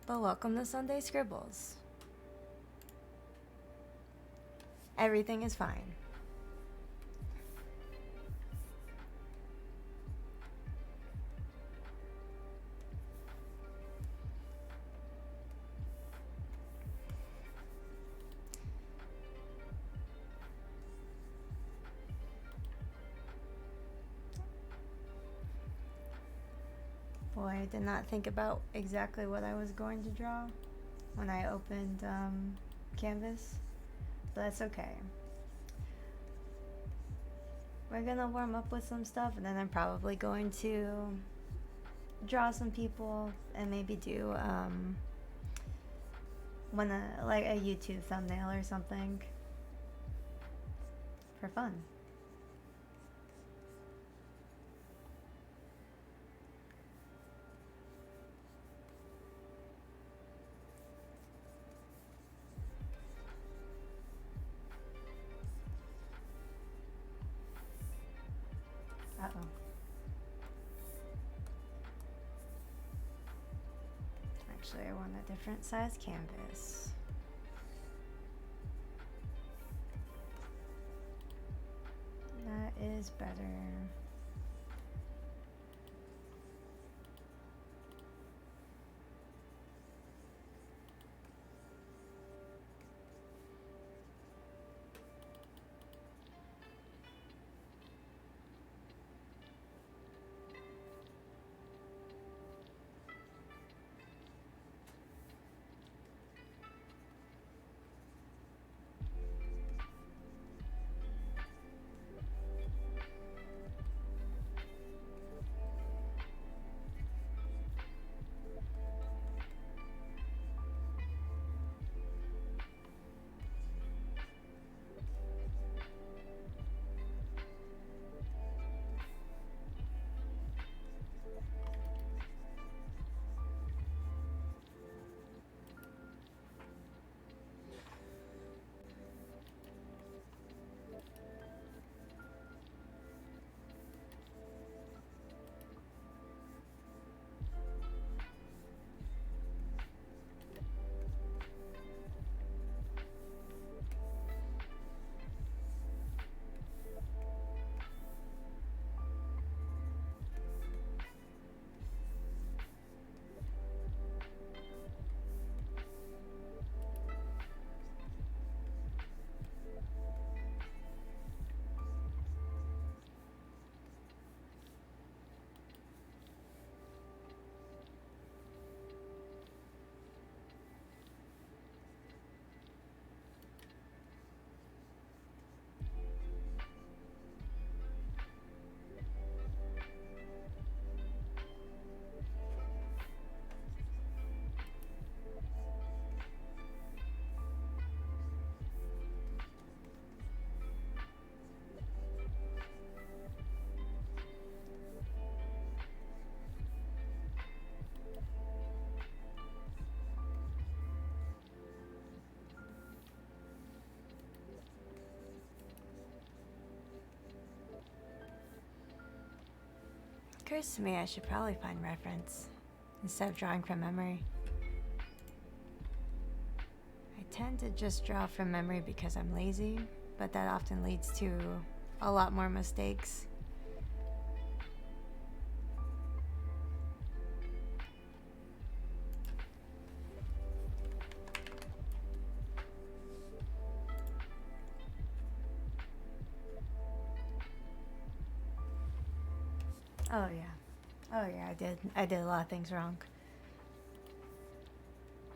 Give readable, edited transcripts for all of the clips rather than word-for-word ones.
But welcome to Sunday Scribbles. Everything is fine. Boy, I did not think about exactly what I was going to draw when I opened Canvas, but that's okay. We're gonna warm up with some stuff, and then I'm probably going to draw some people and maybe do like a YouTube thumbnail or something for fun. Uh-oh. Actually, I want a different size canvas. That is better. Occurs to me I should probably find reference instead of drawing from memory. I tend to just draw from memory because I'm lazy, but that often leads to a lot more mistakes. Oh yeah. Oh yeah, I did a lot of things wrong.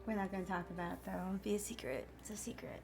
We're not going to talk about it though. It'll be a secret. It's a secret.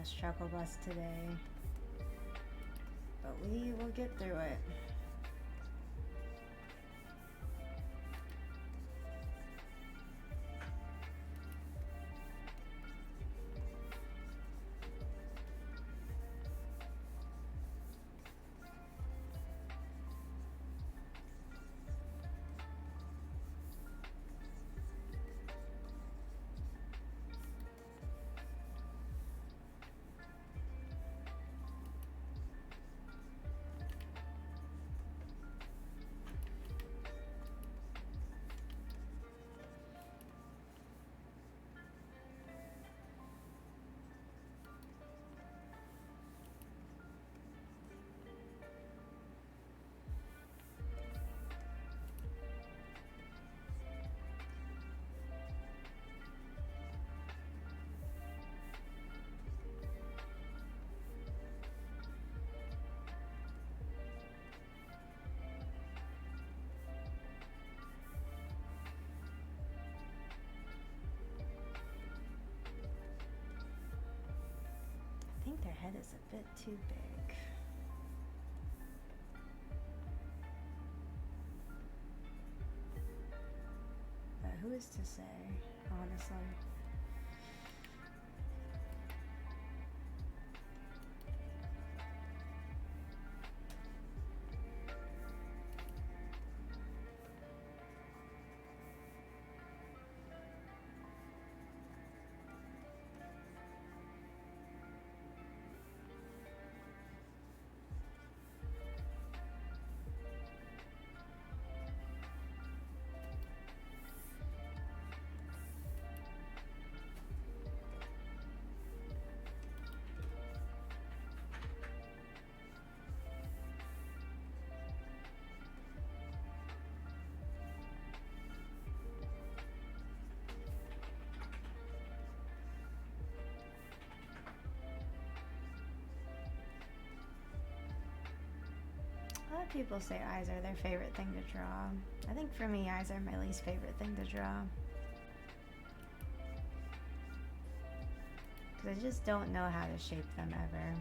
struggle bus today, but we will get through it. I think their head is a bit too big. But who is to say, honestly? A lot of people say eyes are their favorite thing to draw. I think for me, eyes are my least favorite thing to draw. Because I just don't know how to shape them ever.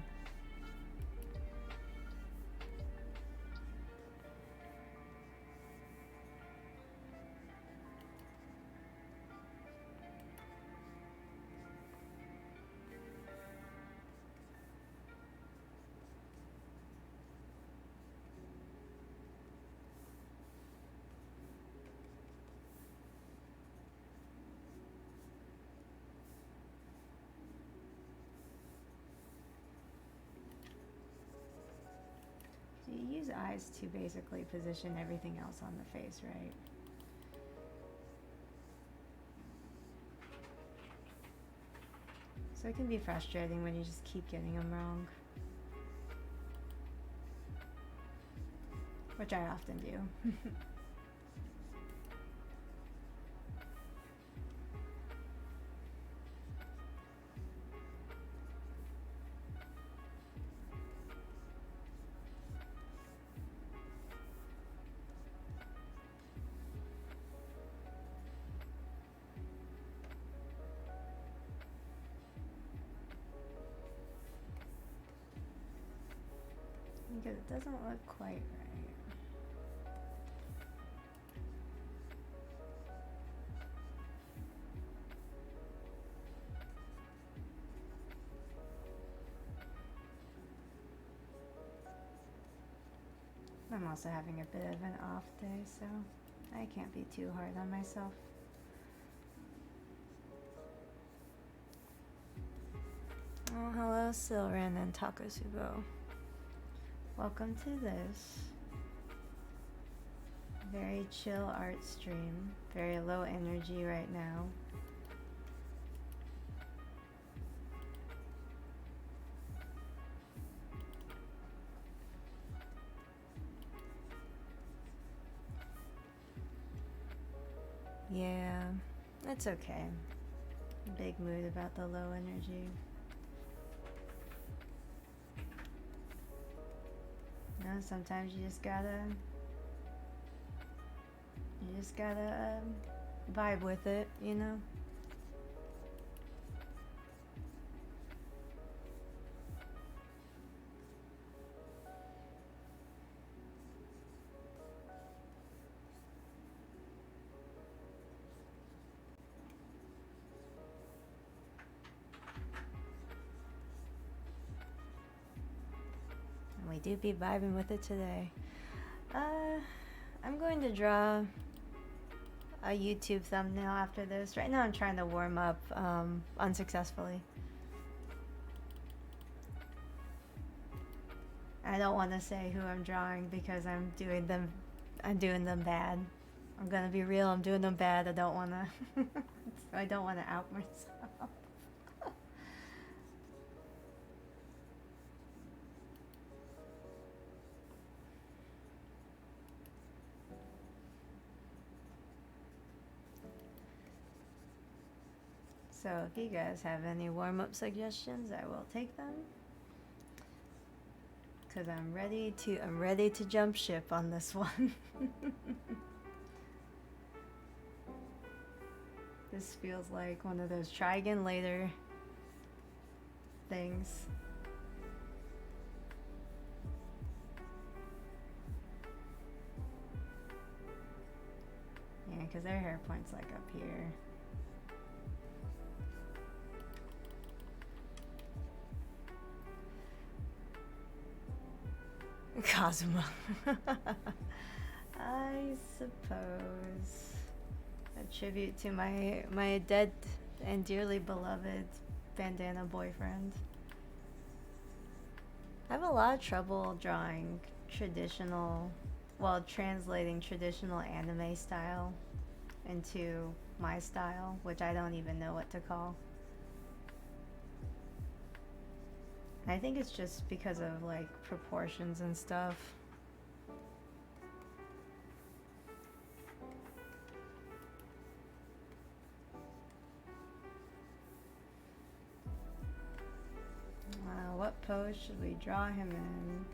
So you use eyes to basically position everything else on the face, right? So it can be frustrating when you just keep getting them wrong. Which I often do. Because it doesn't look quite right. I'm also having a bit of an off day, so I can't be too hard on myself. Oh, hello, Silren and KAZUMAAA. Welcome to this very chill art stream. Very low energy right now. Yeah, it's okay. Big mood about the low energy. You know, sometimes you just gotta vibe with it, you know? we do be vibing with it today. I'm going to draw a YouTube thumbnail after this. Right now I'm trying to warm up unsuccessfully. I don't want to say who I'm drawing because I'm doing them bad. I'm gonna be real, I'm doing them bad. I don't wanna out myself. So if you guys have any warm-up suggestions, I will take them. Cause I'm ready to jump ship on this one. This feels like one of those try again later things. Yeah, cause their hair point's like up here. KAZUMAAA. I suppose a tribute to my dead and dearly beloved bandana boyfriend. I have a lot of trouble drawing translating traditional anime style into my style, which I don't even know what to call. I think it's just because of like proportions and stuff. What pose should we draw him in?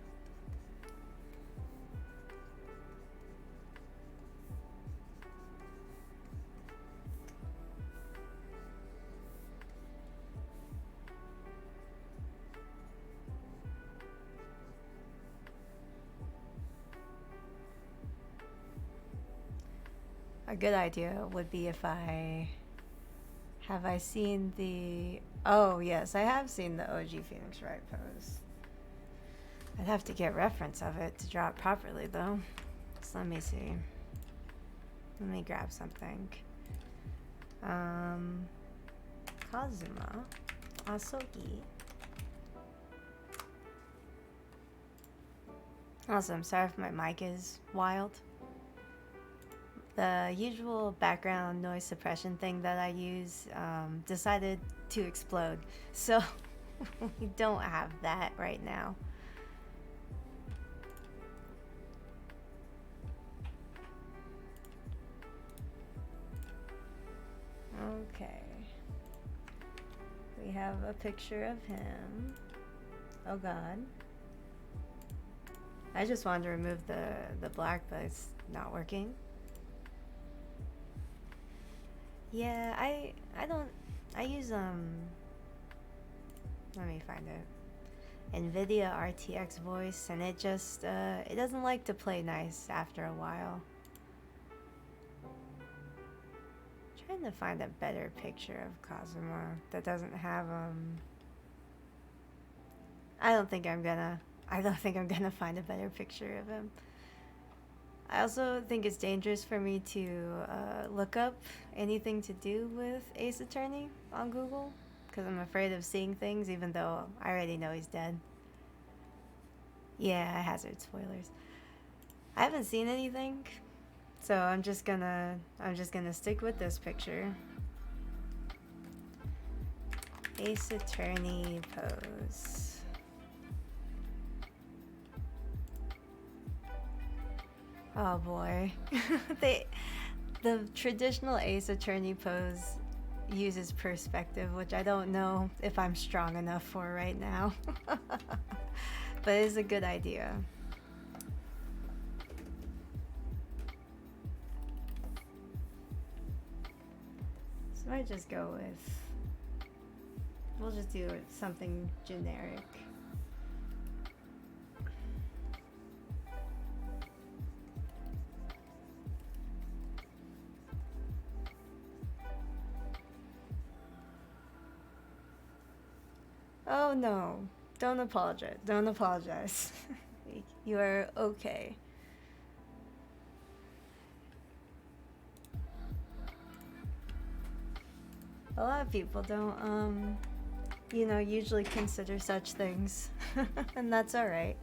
A good idea would be if have I seen the... Oh, yes, I have seen the OG Phoenix Wright pose. I'd have to get reference of it to draw it properly, though. So let me see. Let me grab something. KAZUMAAA. Asogi. Also, I'm sorry if my mic is wild. The usual background noise suppression thing that I use decided to explode, so we don't have that right now. Okay. We have a picture of him. Oh god. I just wanted to remove the black, but it's not working. Yeah, I use let me find it. NVIDIA RTX voice, and it just it doesn't like to play nice after a while. Trying to find a better picture of KAZUMAAA that doesn't have I don't think I'm gonna find a better picture of him. I also think it's dangerous for me to look up anything to do with Ace Attorney on Google, because I'm afraid of seeing things even though I already know he's dead. Yeah, hazard spoilers. I haven't seen anything, so I'm just gonna stick with this picture. Ace Attorney pose. Oh boy. The traditional Ace Attorney pose uses perspective, which I don't know if I'm strong enough for right now. But it's a good idea. So I might just go with... We'll just do something generic. Oh no, don't apologize. Don't apologize. You are okay. A lot of people don't, you know, usually consider such things. And that's alright.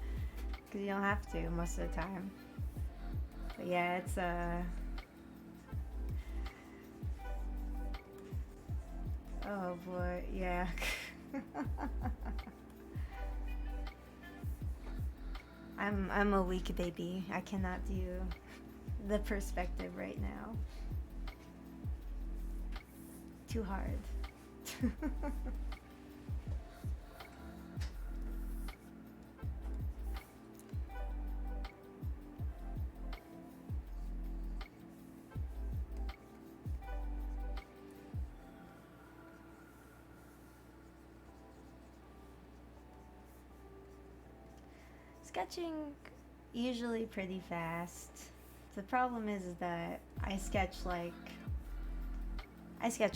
Because you don't have to most of the time. But yeah, it's, oh boy, yeah. I'm a weak baby. I cannot do the perspective right now. Too hard. Sketching usually pretty fast. The problem is that I sketch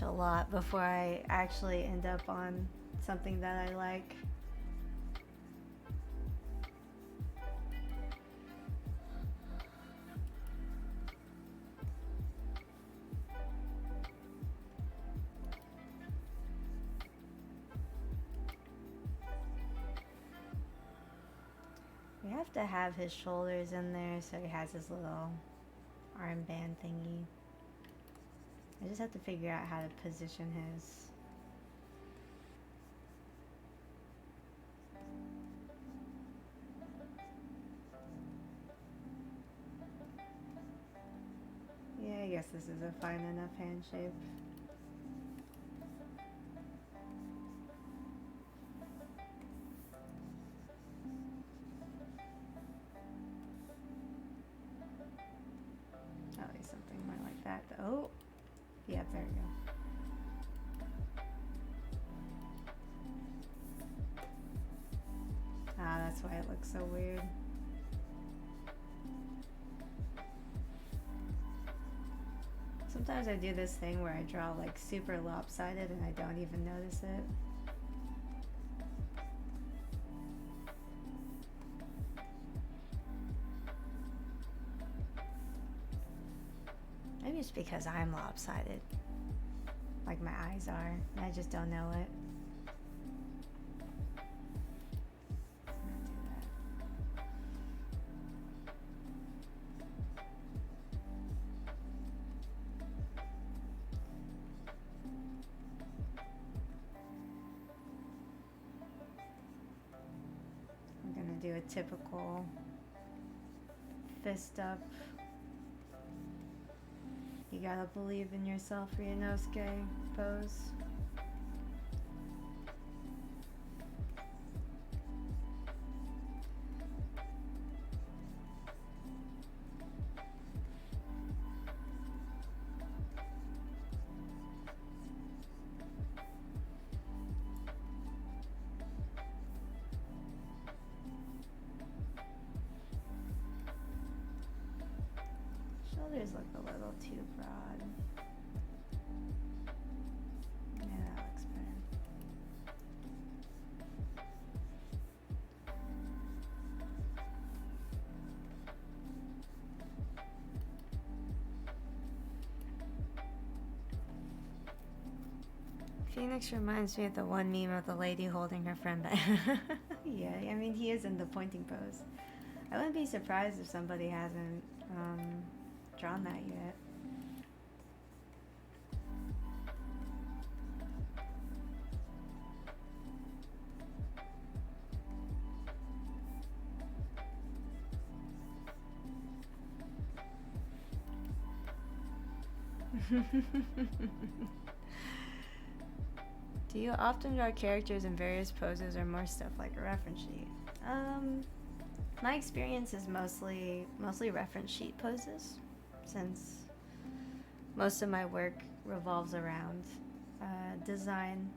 a lot before I actually end up on something that I like. We have to have his shoulders in there so he has his little armband thingy. I just have to figure out how to position his. Yeah, I guess this is a fine enough hand shape. Probably something more like that. Oh, yeah, there we go. Ah, that's why it looks so weird. Sometimes I do this thing where I draw like super lopsided and I don't even notice it. Maybe it's because I'm lopsided. Like my eyes are. And I just don't know it. I'm gonna do a typical fist up. You gotta believe in yourself, Ryunosuke pose. Shoulders look a little too broad. Yeah, that looks better. Phoenix reminds me of the one meme of the lady holding her friend back. Yeah, I mean, he is in the pointing pose. I wouldn't be surprised if somebody hasn't drawn that yet. Do you often draw characters in various poses or more stuff like a reference sheet? My experience is mostly reference sheet poses, since most of my work revolves around design,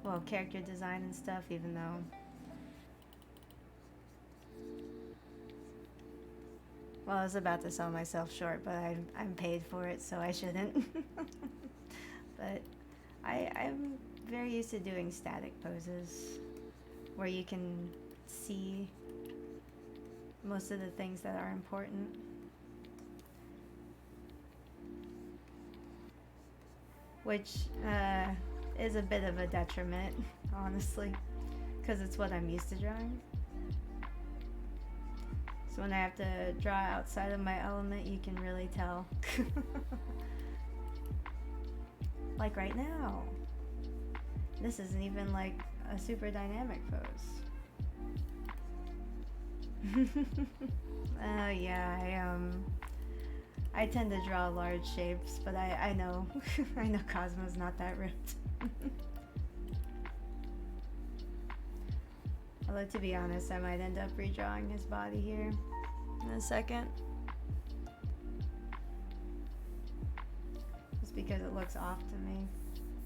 well, character design and stuff, even though well, I was about to sell myself short, but I'm paid for it, so I shouldn't. But I'm very used to doing static poses where you can see most of the things that are important. Which is a bit of a detriment, honestly, because it's what I'm used to drawing. So when I have to draw outside of my element, you can really tell. Like right now. This isn't even like a super dynamic pose. Yeah, I tend to draw large shapes, but I know I know KAZUMAAA's not that ripped. Although to be honest, I might end up redrawing his body here in a second. Just because it looks off to me.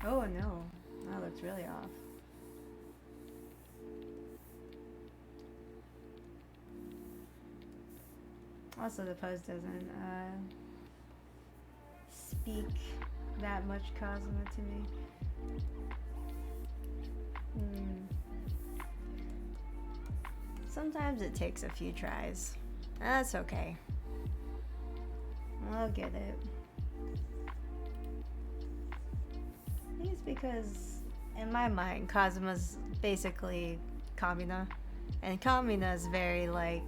Oh no, that looks really off. Also, the pose doesn't speak that much KAZUMAAA to me. Sometimes it takes a few tries. That's okay. I'll get it. I think it's because, in my mind, KAZUMAAA's basically Kamina. And Kamina's very like,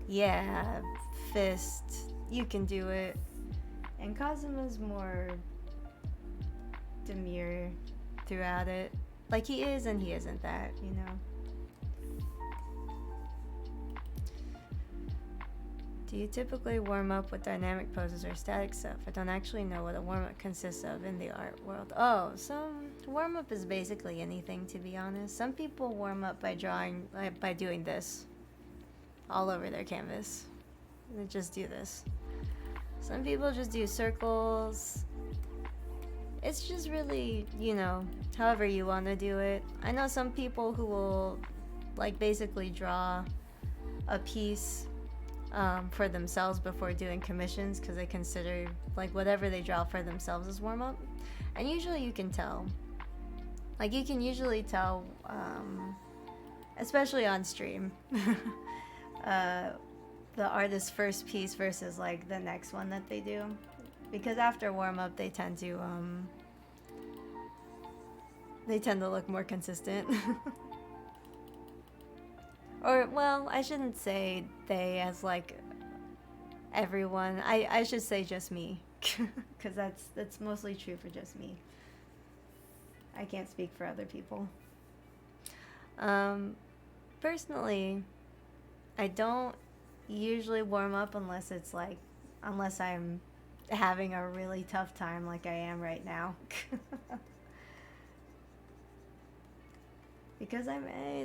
yeah, fist, you can do it. And KAZUMAAA's more demure throughout it. Like he is and he isn't that, you know. Do you typically warm up with dynamic poses or static stuff? I don't actually know what a warm-up consists of in the art world. Oh, some warm-up is basically anything, to be honest. Some people warm up by drawing, by doing this all over their canvas. They just do this. Some people just do circles. It's just really, you know, however you want to do it. I know some people who will, like, basically draw a piece for themselves before doing commissions because they consider like whatever they draw for themselves as warm-up, and usually you can tell, like you can usually tell, especially on stream, the artist's first piece versus like the next one that they do, because after warm-up they tend to look more consistent. Or, well, I shouldn't say they as, like, everyone. I should say just me. Because that's mostly true for just me. I can't speak for other people. Personally, I don't usually warm up unless I'm having a really tough time like I am right now. Because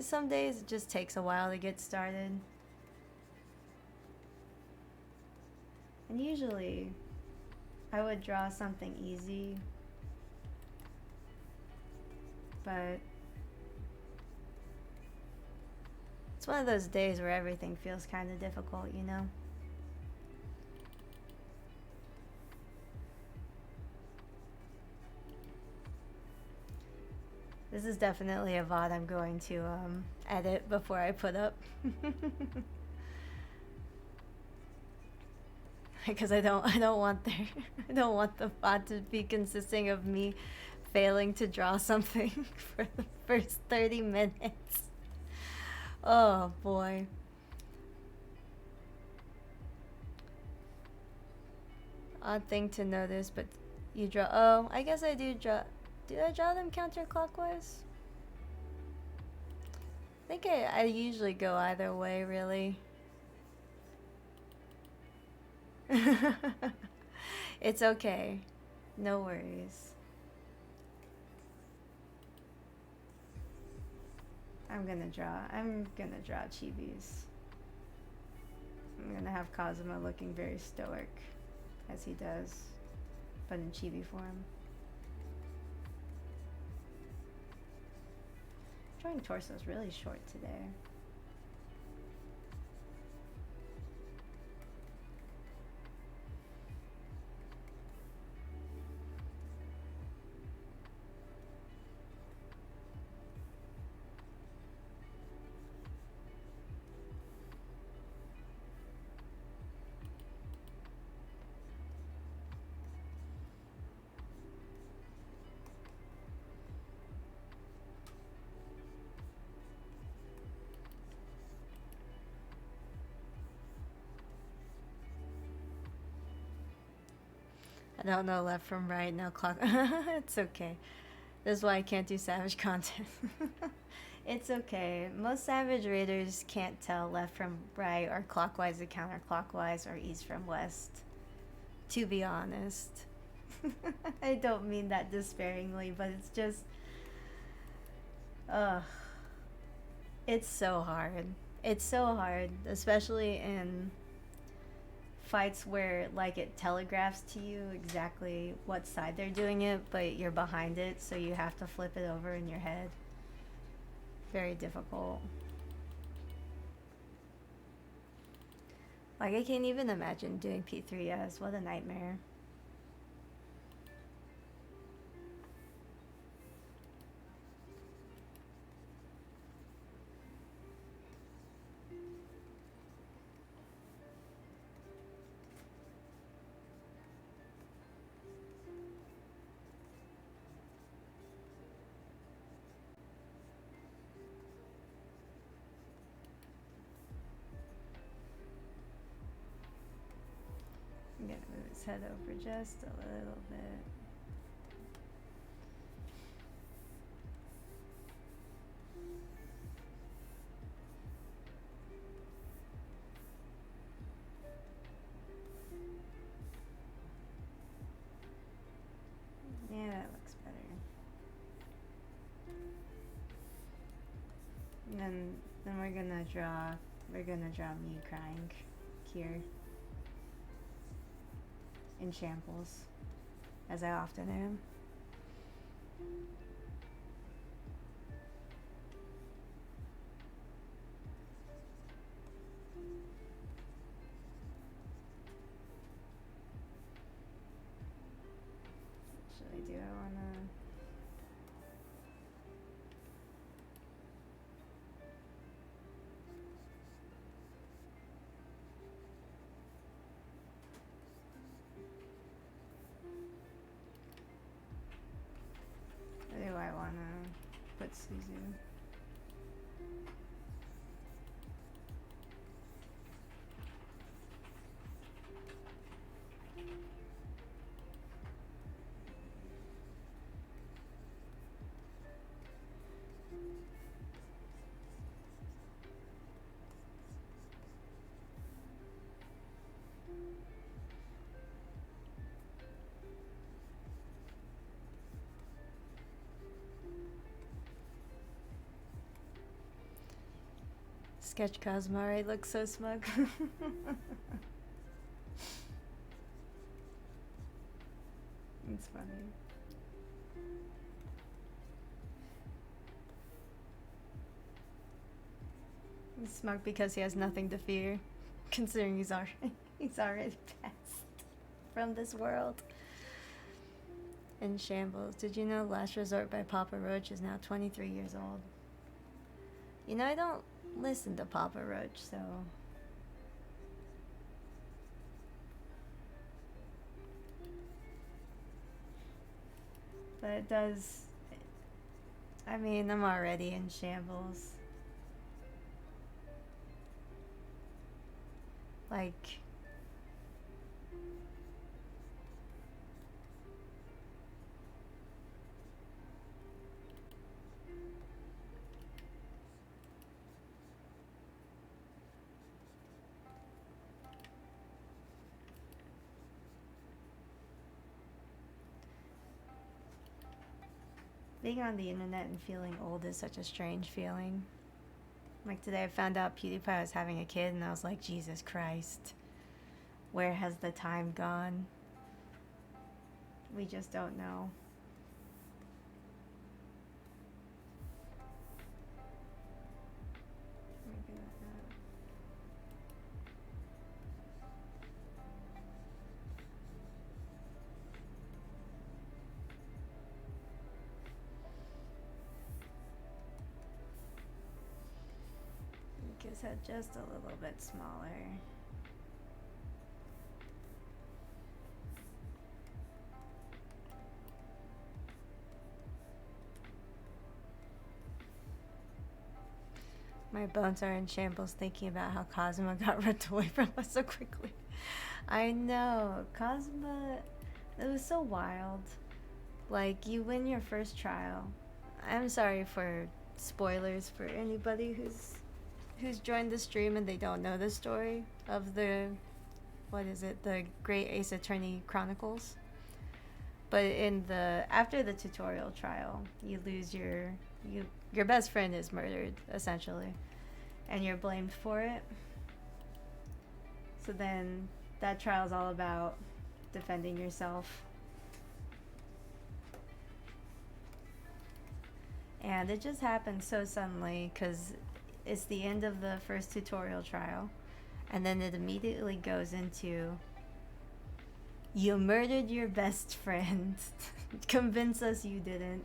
some days it just takes a while to get started. And usually I would draw something easy, but it's one of those days where everything feels kind of difficult, you know? This is definitely a VOD I'm going to edit before I put up. Because I don't want the VOD to be consisting of me failing to draw something for the first 30 minutes. Oh boy. Odd thing to notice, but you draw. Oh, I guess I do draw. Did I draw them counterclockwise? I think I usually go either way, really. It's okay. No worries. I'm gonna draw chibis. I'm gonna have KAZUMAAA looking very stoic, as he does, but in chibi form. Drawing torso is really short today. I don't know left from right, no clock. It's okay. This is why I can't do Savage content. It's okay. Most Savage Raiders can't tell left from right or clockwise to counterclockwise or east from west. To be honest. I don't mean that despairingly, but it's just... Ugh. It's so hard. It's so hard, especially in fights where like it telegraphs to you exactly what side they're doing it, but you're behind it, so you have to flip it over in your head. Very difficult. Like I can't even imagine doing P3S. What a nightmare. I'm gonna move his head over just a little bit. Yeah, that looks better. And then we're gonna draw me crying here in shambles, as I often am. Actually, do I wanna... Or do I wanna put Suzu? Sketch KAZUMAAA, right? Looks so smug. It's funny. He's smug because he has nothing to fear, considering he's already passed from this world. In shambles. Did you know Last Resort by Papa Roach is now 23 years old? You know, I don't listen to Papa Roach, so... But it does... I mean, I'm already in shambles. Like... Being on the internet and feeling old is such a strange feeling. Like today I found out PewDiePie was having a kid and I was like, Jesus Christ. Where has the time gone? We just don't know. Make his head just a little bit smaller. My bones are in shambles thinking about how KAZUMAAA got ripped away from us so quickly. I know. KAZUMAAA It was so wild. Like, you win your first trial. I'm sorry for spoilers for anybody who's joined the stream and they don't know the story of the, what is it, the Great Ace Attorney Chronicles. But in the after the tutorial trial, you lose your best friend is murdered essentially, and you're blamed for it. So then that trial is all about defending yourself. And it just happened so suddenly because it's the end of the first tutorial trial, and then it immediately goes into, you murdered your best friend. Convince us you didn't.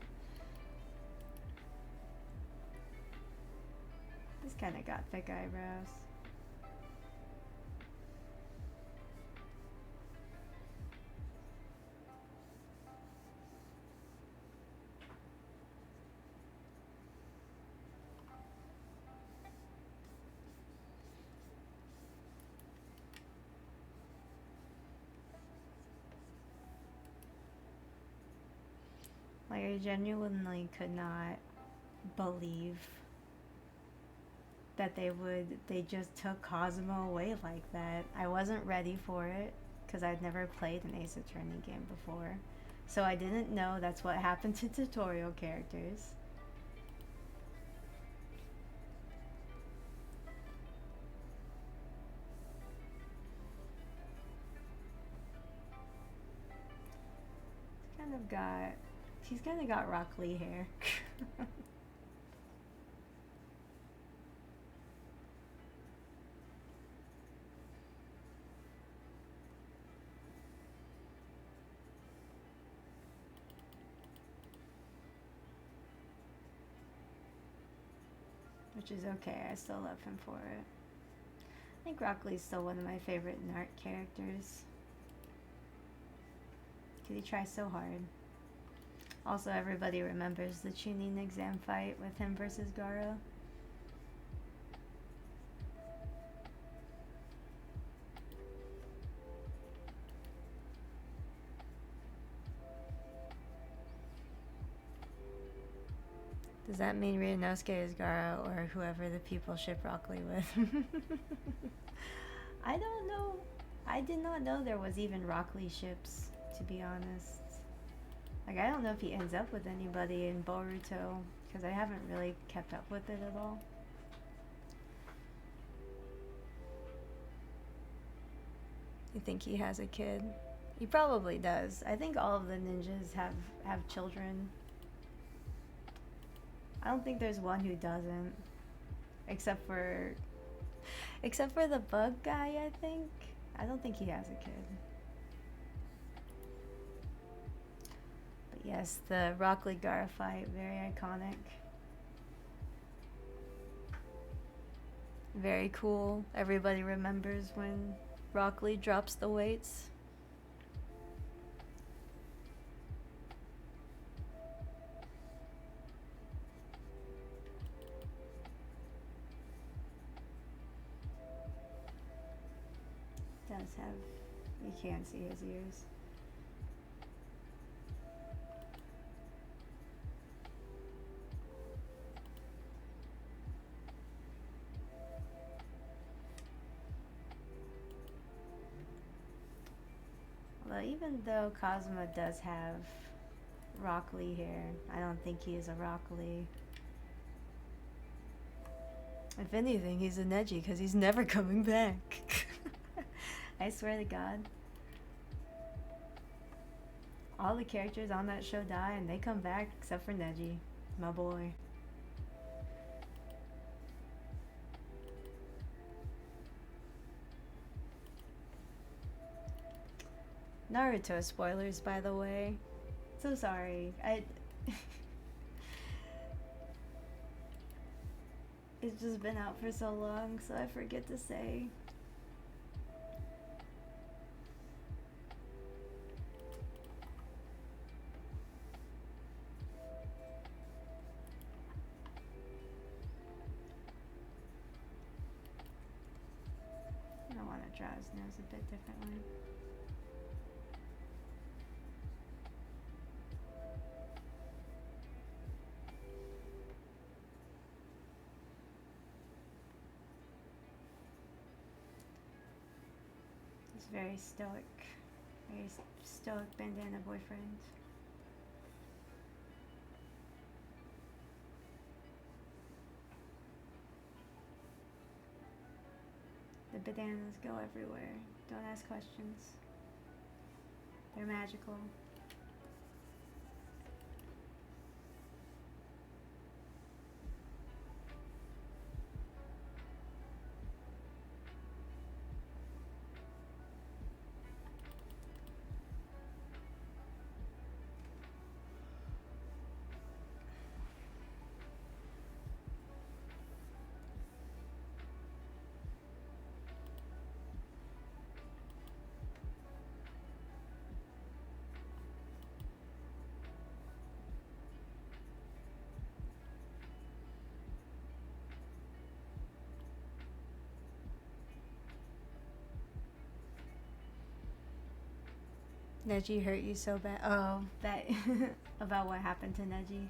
This kind of got thick eyebrows. Like, I genuinely could not believe that they just took KAZUMAAA away like that. I wasn't ready for it because I'd never played an Ace Attorney game before. So I didn't know that's what happened to tutorial characters. He's kind of got Rock Lee hair. Which is okay, I still love him for it. I think Rock Lee's still one of my favorite Nart characters. Because he tries so hard. Also, everybody remembers the Chunin exam fight with him versus Gaara. Does that mean Ryunosuke is Gaara or whoever the people ship Rock Lee with? I don't know. I did not know there was even Rock Lee ships, to be honest. Like, I don't know if he ends up with anybody in Boruto, because I haven't really kept up with it at all. You think he has a kid? He probably does. I think all of the ninjas have children. I don't think there's one who doesn't. Except for the bug guy, I think. I don't think he has a kid. But yes, the Rock Lee Gaara fight, very iconic. Very cool. Everybody remembers when Rock Lee drops the weights. Does have, you can't see his ears. Well, even though KAZUMAAA does have Rock Lee hair, I don't think he is a Rock Lee. If anything, he's a Neji because he's never coming back. I swear to God. All the characters on that show die and they come back except for Neji, my boy. Naruto spoilers, by the way. So sorry. It's just been out for so long, so I forget to say. I want to draw his nose a bit differently. very stoic. Very stoic bandana boyfriend. The bandanas go everywhere. Don't ask questions. They're magical. Neji hurt you so bad. Oh, that about what happened to Neji.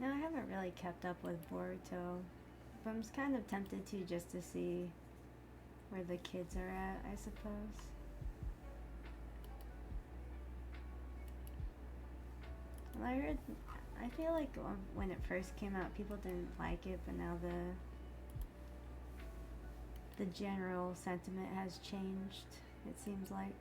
No, I haven't really kept up with Boruto, but I'm kind of tempted to just to see where the kids are at, I suppose. Well, I feel like when it first came out, people didn't like it, but now the general sentiment has changed, it seems like.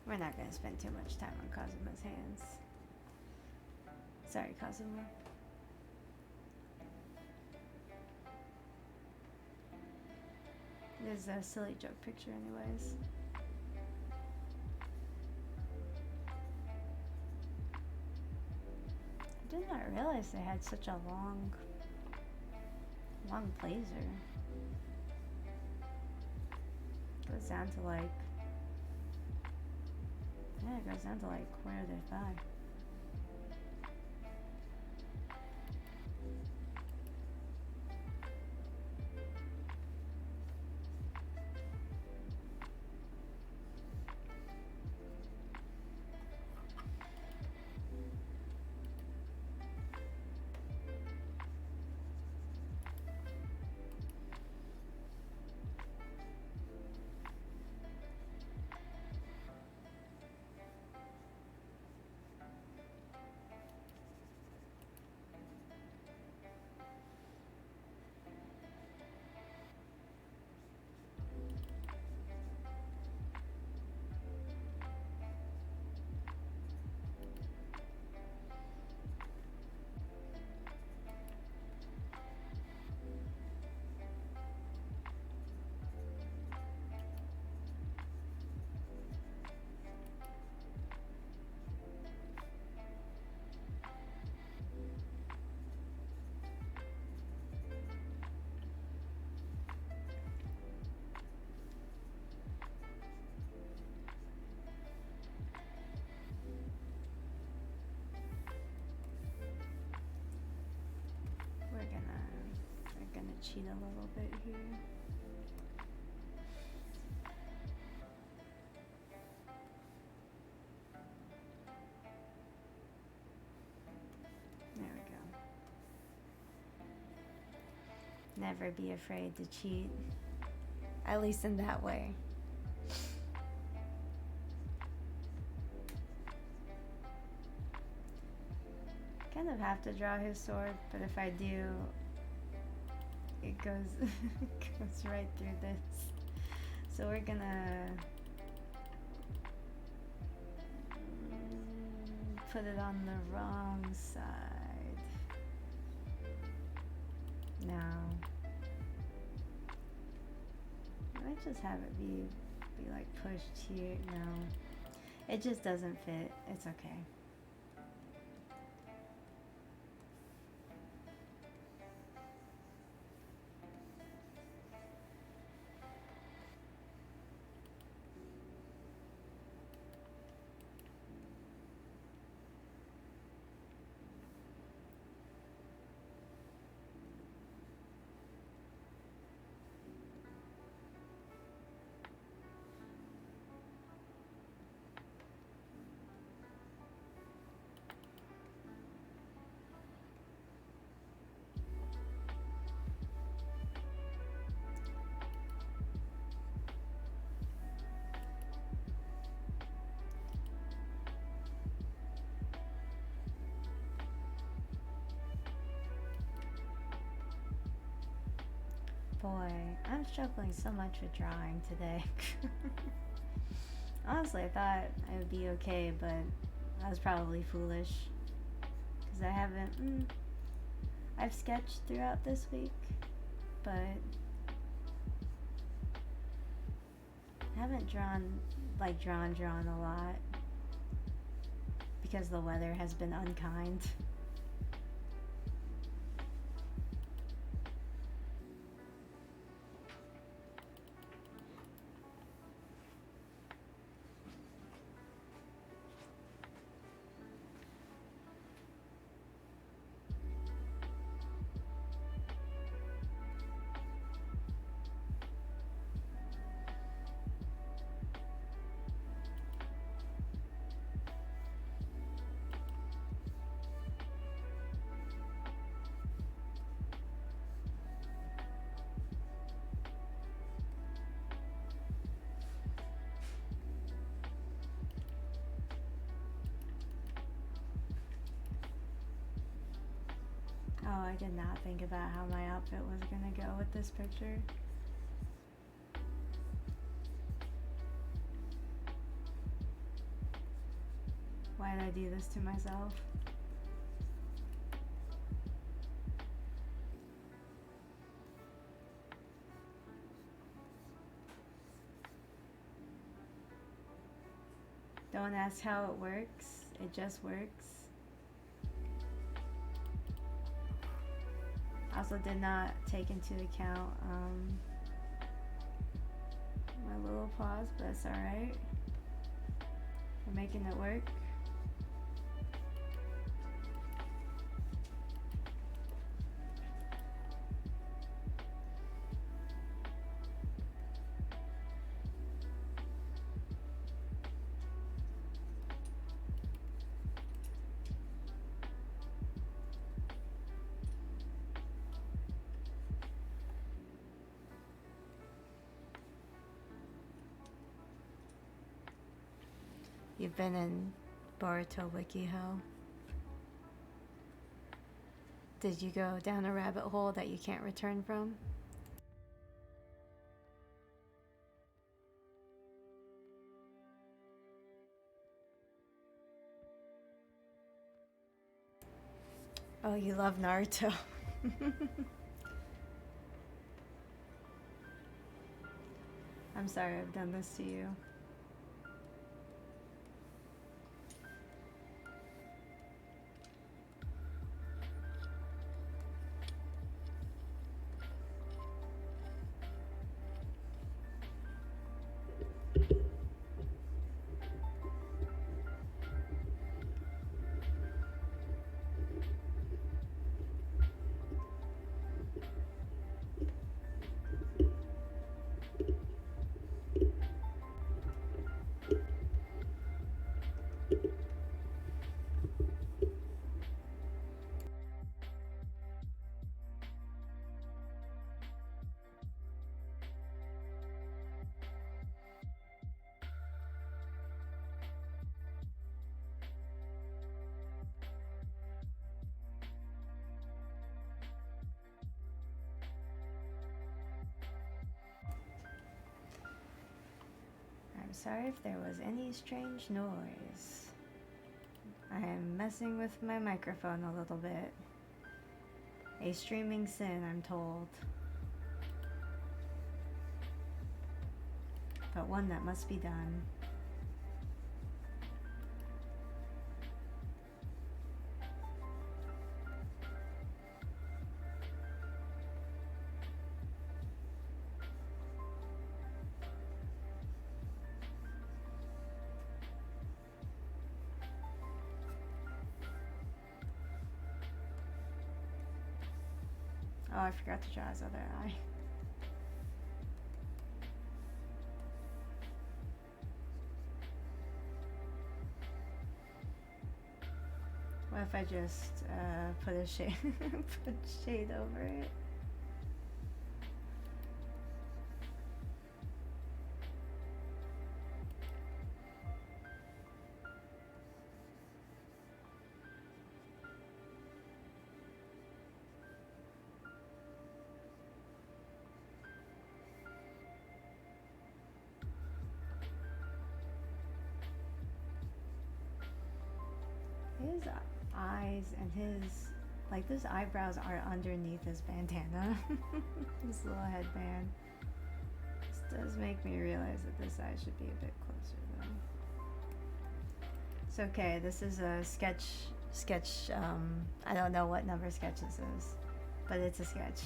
We're not going to spend too much time on KAZUMAA's hands. Sorry, KAZUMAAA. This is a silly joke picture anyways. I did not realize they had such a long blazer. Goes down to like, yeah, it goes down to like corner of their thigh. cheat a little bit here. There we go. Never be afraid to cheat. At least in that way. Kind of have to draw his sword, but if I do, it goes goes right through this. So we're gonna put it on the wrong side. Now, I might just have it be like pushed here. No, it just doesn't fit. It's okay. Boy, I'm struggling so much with drawing today. Honestly, I thought I would be okay, but I was probably foolish. Because I haven't... I've sketched throughout this week, but I haven't drawn a lot. Because the weather has been unkind. Oh, I did not think about how my outfit was gonna go with this picture. Why did I do this to myself? Don't ask how it works, it just works. Also did not take into account my little pause, but it's alright. We're making it work. You've been in Boruto WikiHow. Did you go down a rabbit hole that you can't return from? Oh, you love Naruto. I'm sorry I've done this to you. I'm sorry if there was any strange noise. I am messing with my microphone a little bit. A streaming sin, I'm told. But one that must be done. Oh, I forgot to draw his other eye. What if I just put a shade put shade over it? His eyes and his, like, those eyebrows are underneath his bandana. This little headband. This does make me realize that this eye should be a bit closer though. It's okay, this is a sketch, I don't know what number sketch this is, but it's a sketch.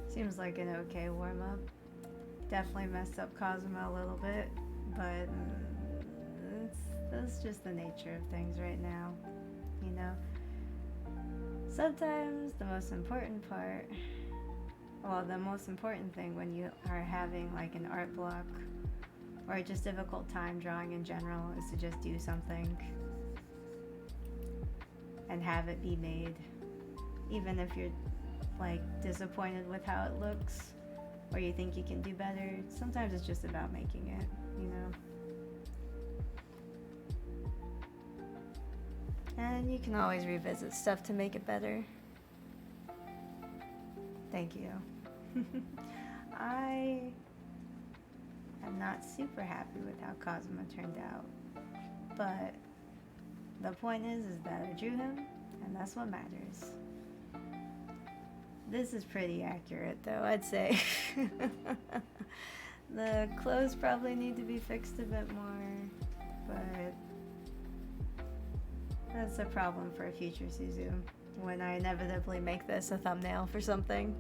Seems like an okay warm-up. Definitely messed up KAZUMAAA a little bit, but that's just the nature of things right now, you know? Sometimes the most important part, well, the most important thing when you are having like an art block or just difficult time drawing in general is to just do something and have it be made, even if you're like disappointed with how it looks or you think you can do better. Sometimes it's just about making it, you know? And you can always revisit stuff to make it better. Thank you. I am not super happy with how KAZUMAAA turned out, but the point is that I drew him, and that's what matters. This is pretty accurate though, I'd say. The clothes probably need to be fixed a bit more, but that's a problem for a future Suzu when I inevitably make this a thumbnail for something.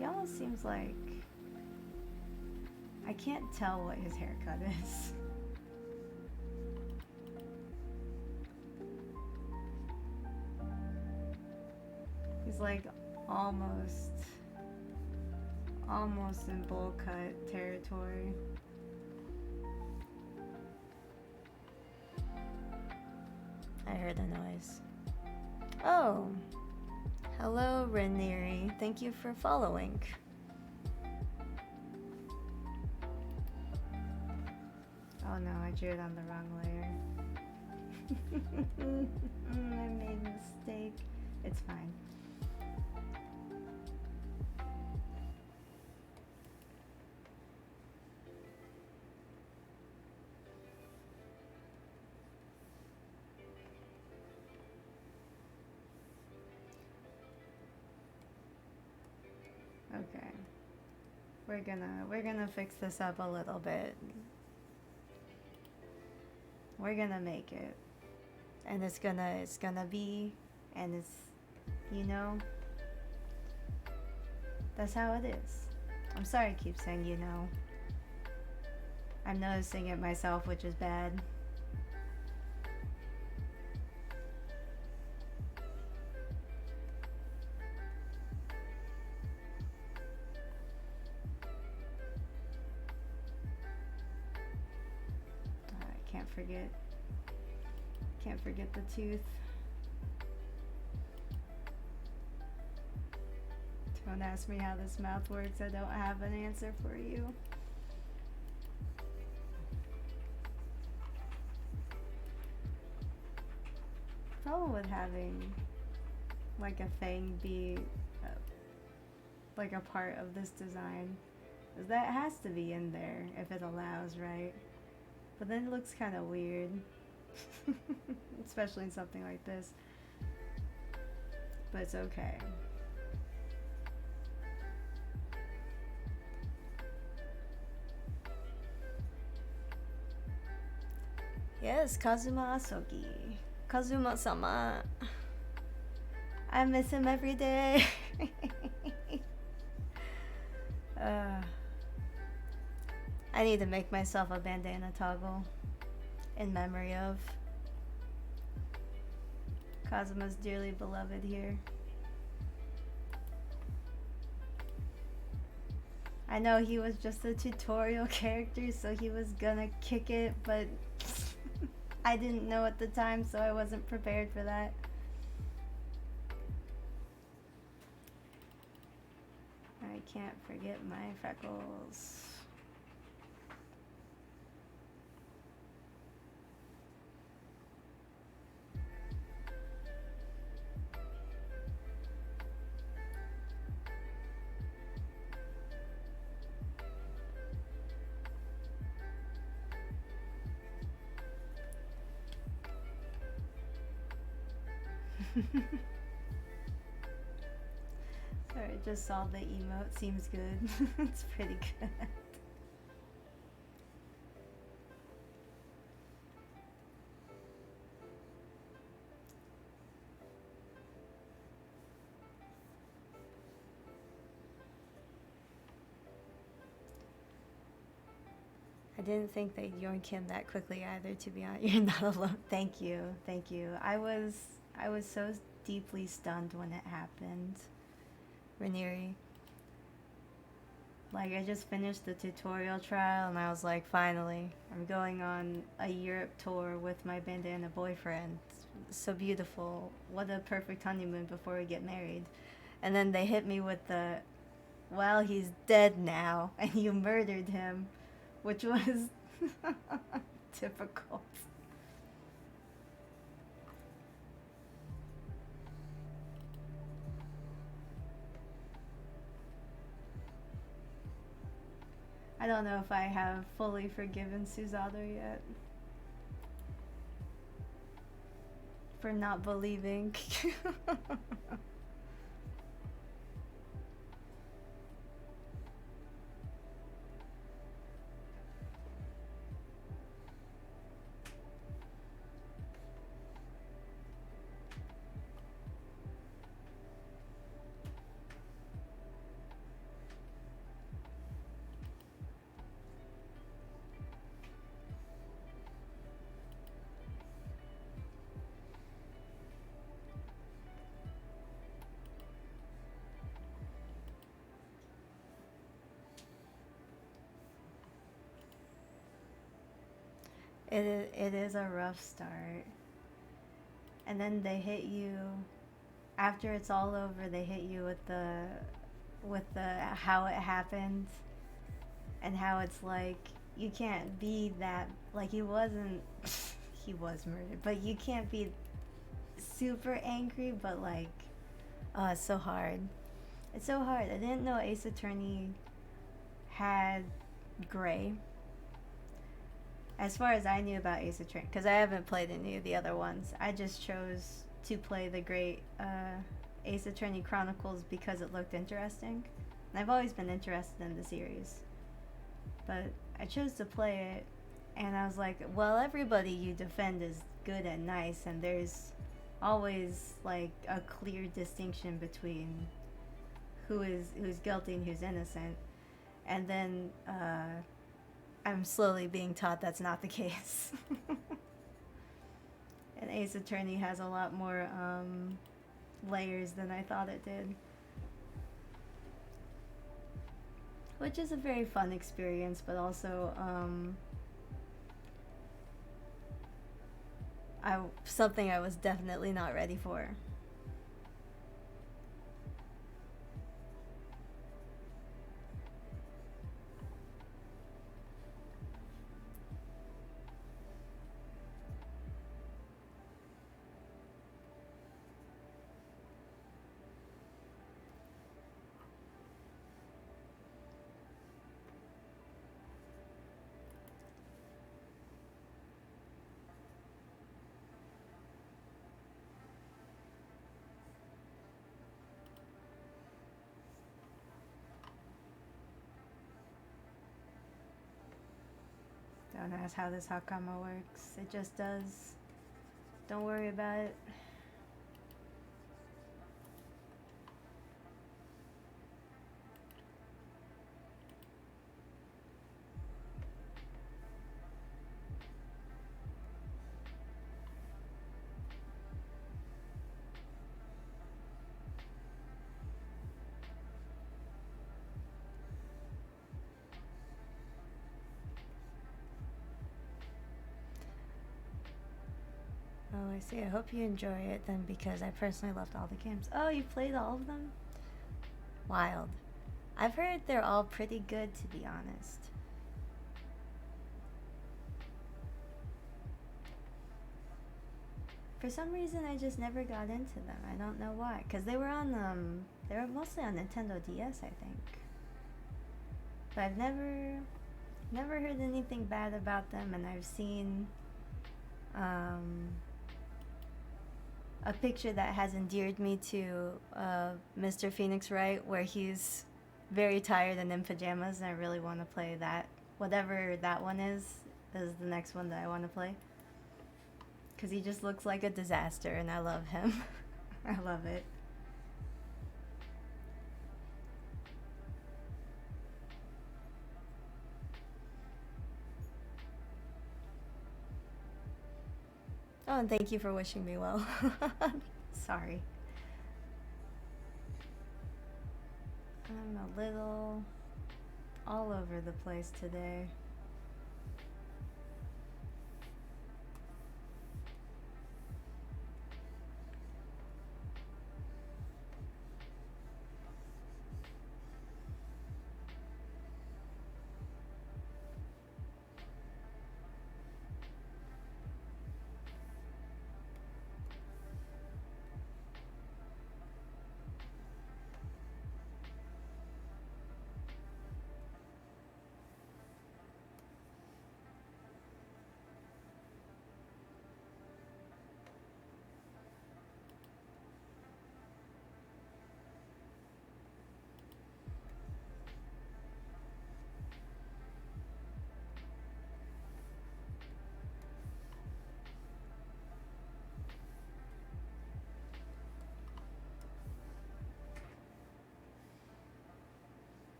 Y'all seems like I can't tell what his haircut is. He's like almost in bowl cut territory. I heard a noise. Oh, hello Ranieri. Thank you for following. Oh no, I drew it on the wrong layer. I made a mistake. It's fine. Okay. We're gonna fix this up a little bit. We're gonna make it. And it's gonna be, and it's, you know, that's how it is. I'm sorry I keep saying you know. I'm noticing it myself, which is bad. Can't forget the tooth. Don't ask me how this mouth works. I don't have an answer for you. Problem with having like a thing be like a part of this design is that it has to be in there if it allows, right? But then it looks kind of weird. Especially in something like this. But it's okay. Yes, KAZUMAAA Sogi. KAZUMAAA-sama. I miss him every day. I need to make myself a bandana toggle in memory of Kazuma's dearly beloved here. I know he was just a tutorial character, so he was gonna kick it, but I didn't know at the time, so I wasn't prepared for that. I can't forget my freckles. Sorry, I just saw the emote. Seems good. It's pretty good. I didn't think they'd yoink him that quickly either, to be honest. You're not alone. Thank you. Thank you. I was so deeply stunned when it happened. Ranieri. Like, I just finished the tutorial trial and I was like, finally, I'm going on a Europe tour with my bandana boyfriend. It's so beautiful. What a perfect honeymoon before we get married. And then they hit me with the, well, he's dead now and you murdered him, which was typical. I don't know if I have fully forgiven Suzato yet for not believing. It is a rough start. And then they hit you, after it's all over, they hit you with the how it happened and how it's like, you can't be that, like he wasn't, he was murdered, but you can't be super angry, but like, oh, it's so hard. It's so hard. I didn't know Ace Attorney had gray. As far as I knew about Ace Attorney, because I haven't played any of the other ones, I just chose to play the great Ace Attorney Chronicles because it looked interesting. I've always been interested in the series, but I chose to play it, and I was like, well, everybody you defend is good and nice, and there's always like a clear distinction between who's guilty and who's innocent. And then I'm slowly being taught that's not the case. And Ace Attorney has a lot more layers than I thought it did. Which is a very fun experience, but also something I was definitely not ready for. Don't ask how this hakama works. It just does. Don't worry about it. Oh, I see. I hope you enjoy it then, because I personally loved all the games. Oh, you played all of them? Wild. I've heard they're all pretty good, to be honest. For some reason, I just never got into them. I don't know why. Because they were mostly on Nintendo DS, I think. But I've never heard anything bad about them, and I've seen a picture that has endeared me to Mr. Phoenix Wright, where he's very tired and in pajamas, and I really want to play that. Whatever that one is the next one that I want to play. Because he just looks like a disaster, and I love him. I love it. Oh, and thank you for wishing me well. Sorry. I'm a little all over the place today.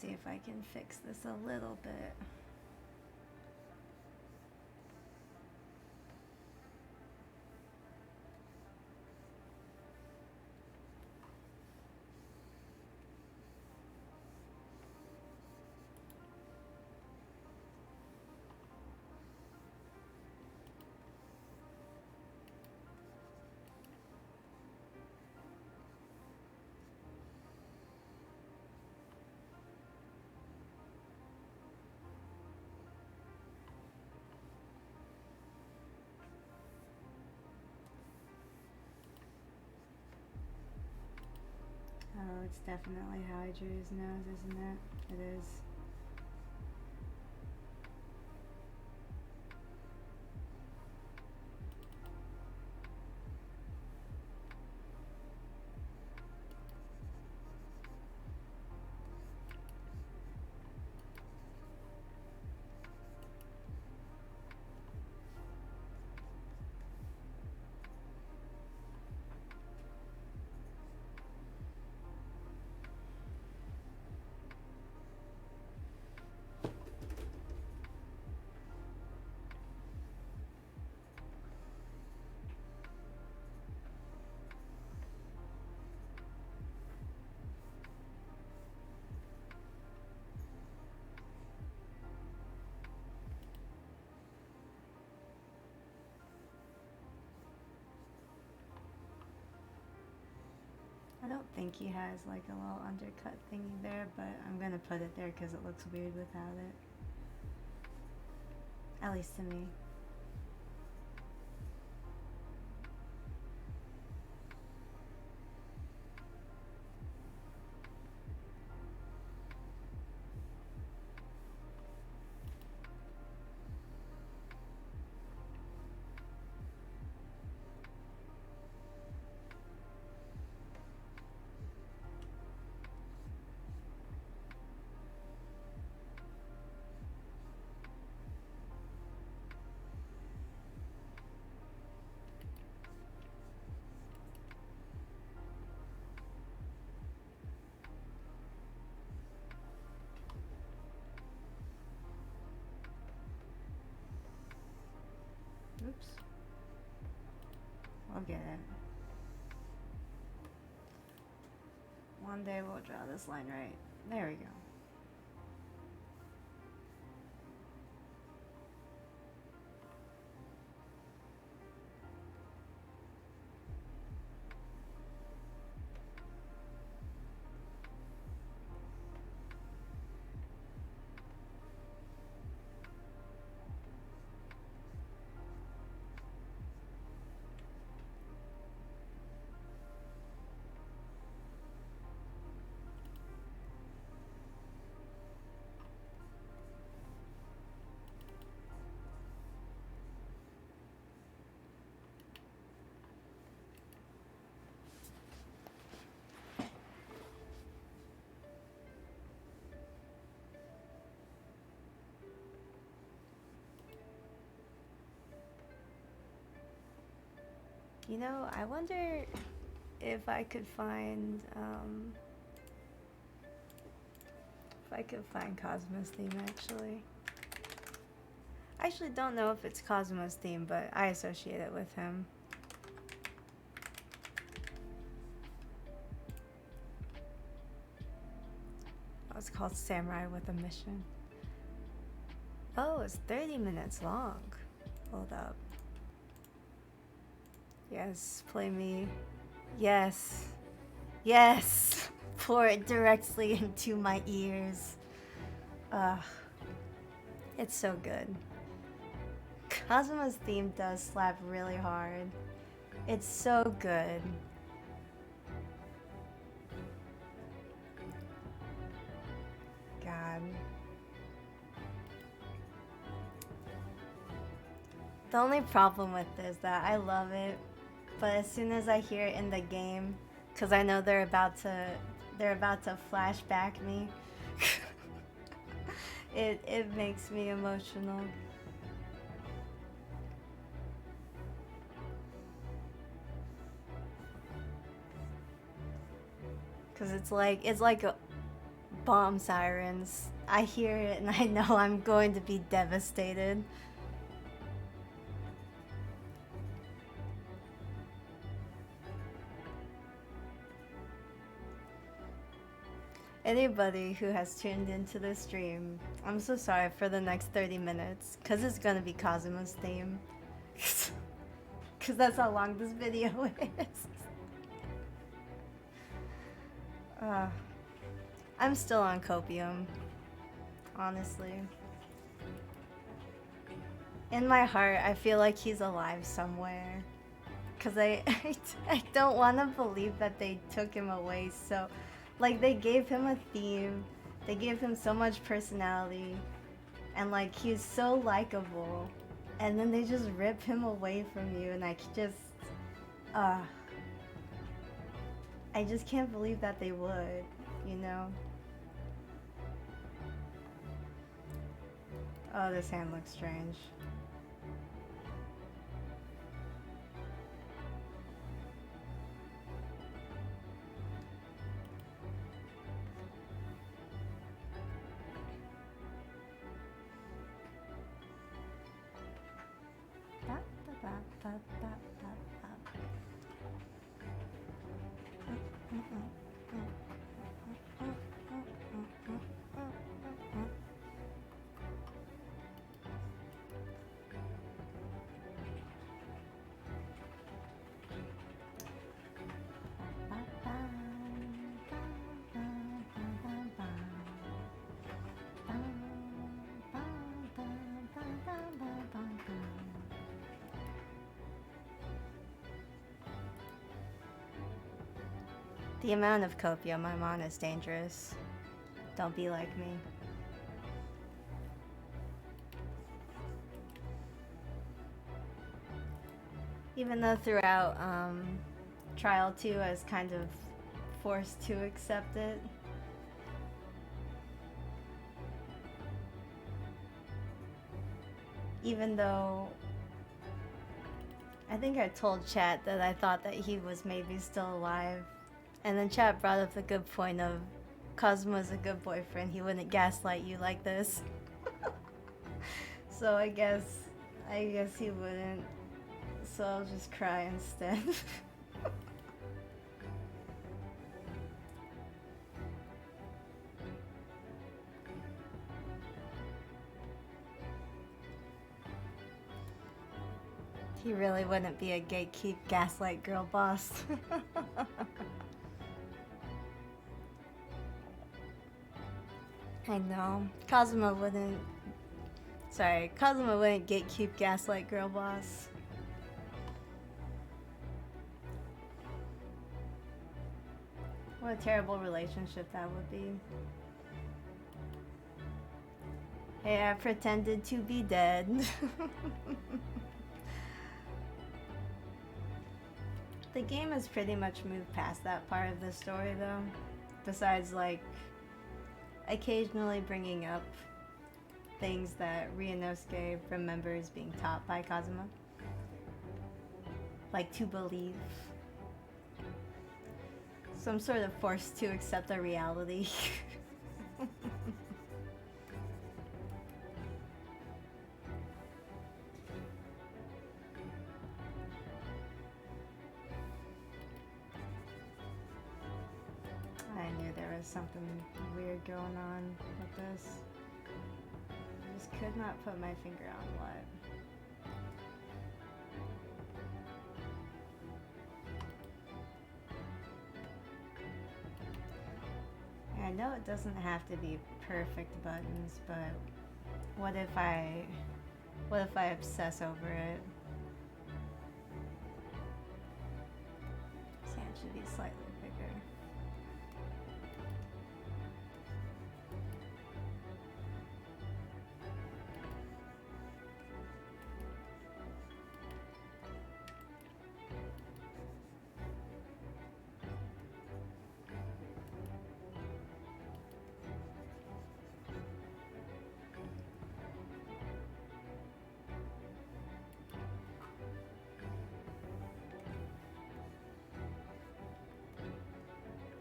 See if I can fix this a little bit. Oh, it's definitely how I drew his nose, isn't it? It is. don't think he has like a little undercut thingy there, but I'm gonna put it there because it looks weird without it. At least to me. Oops. We'll get it. One day we'll draw this line right. There we go. You know, I wonder if I could find KAZUMAAA's theme actually. I actually don't know if it's KAZUMAAA's theme, but I associate it with him. Oh, it's called Samurai with a Mission. Oh, it's 30 minutes long. Hold up. Yes, play me. Yes. Yes! Pour it directly into my ears. It's so good. KAZUMAAA's theme does slap really hard. It's so good. God. The only problem with this is that I love it, but as soon as I hear it in the game, because I know they're about to flashback me, it makes me emotional. Because it's like a bomb sirens. I hear it and I know I'm going to be devastated. Anybody who has tuned into this stream, I'm so sorry for the next 30 minutes, because it's going to be KAZUMAAA's theme. Because that's how long this video is. I'm still on copium, honestly. In my heart, I feel like he's alive somewhere. Because I don't want to believe that they took him away so... Like, they gave him a theme, they gave him so much personality, and like, he's so likable, and then they just rip him away from you, and I just can't believe that they would, you know? Oh, this hand looks strange. The amount of copium I'm on is dangerous. Don't be like me. Even though throughout Trial 2 I was kind of forced to accept it. Even though I think I told chat that I thought that he was maybe still alive. And then chat brought up the good point of KAZUMAA's a good boyfriend. He wouldn't gaslight you like this. So I guess he wouldn't. So I'll just cry instead. He really wouldn't be a gatekeep gaslight girl boss. I know. KAZUMAAA wouldn't gatekeep gaslight girl boss. What a terrible relationship that would be. Hey, I pretended to be dead. The game has pretty much moved past that part of the story though. Besides like occasionally bringing up things that Ryunosuke remembers being taught by KAZUMAAA. Like to believe. So I'm sort of forced to accept a reality. I knew there was something weird going on with this. I just could not put my finger on what. I know it doesn't have to be perfect buttons, but what if I obsess over it? This hand should be slightly bigger.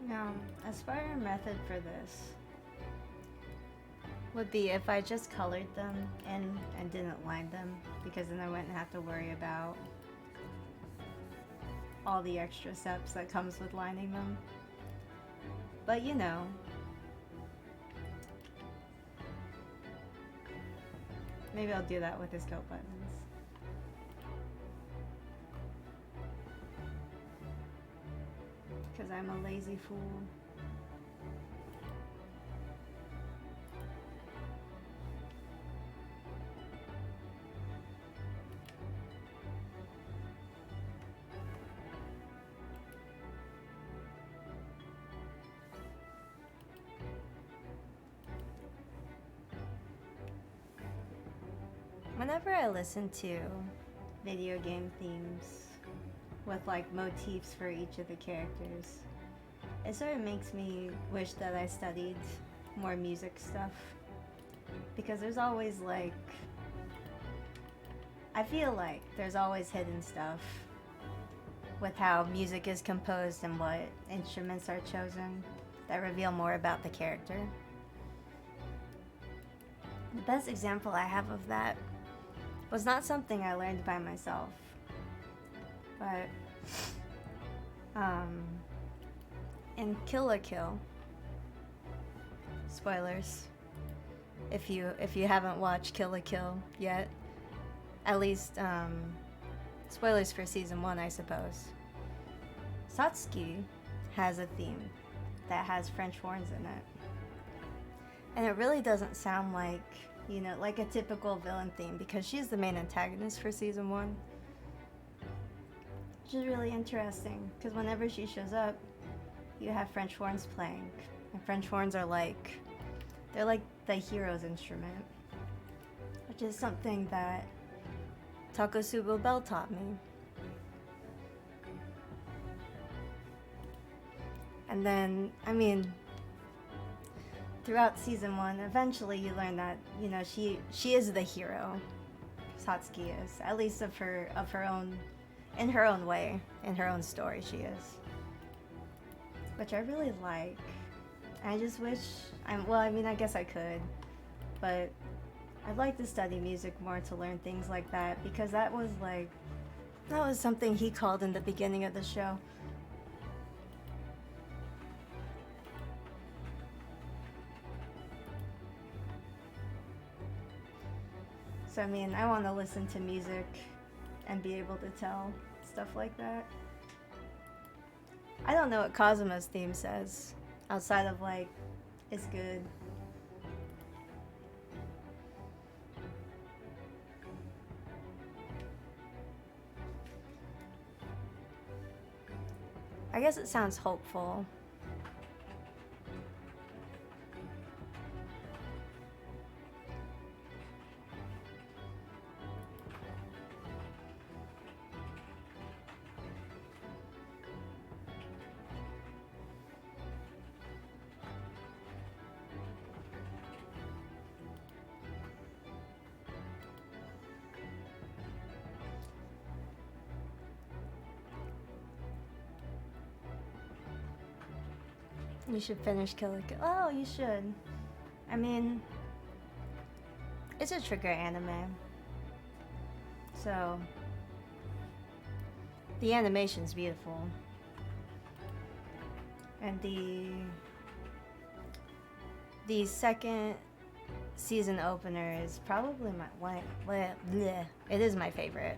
Now, as far as a method for this would be if I just colored them and didn't line them, because then I wouldn't have to worry about all the extra steps that comes with lining them. But you know, maybe I'll do that with the scope buttons. Because I'm a lazy fool. Whenever I listen to video game themes with like motifs for each of the characters, it sort of makes me wish that I studied more music stuff, because there's always like, I feel like there's always hidden stuff with how music is composed and what instruments are chosen that reveal more about the character. The best example I have of that was not something I learned by myself, but in Kill la Kill, spoilers if you haven't watched Kill la Kill yet, at least spoilers for season 1, I suppose. Satsuki has a theme that has French horns in it, and it really doesn't sound like, you know, like a typical villain theme, because she's the main antagonist for season 1. Which is really interesting, because whenever she shows up, you have French horns playing. And French horns are like, they're like the hero's instrument, which is something that Takotsubo Bell taught me. And then, I mean, throughout season 1, eventually you learn that, you know, she is the hero. Satsuki is, at least of her own, in her own way, in her own story, she is, which I really like. I just wish well, I mean, I guess I could, but I'd like to study music more to learn things like that, because that was something he called in the beginning of the show. So I mean, I want to listen to music and be able to tell stuff like that. I don't know what KAZUMAA's theme says, outside of like, it's good. I guess it sounds hopeful. You should finish Kill la Kill. Oh, you should. I mean, it's a trigger anime, so the animation's beautiful, and the second season opener is probably it is my favorite.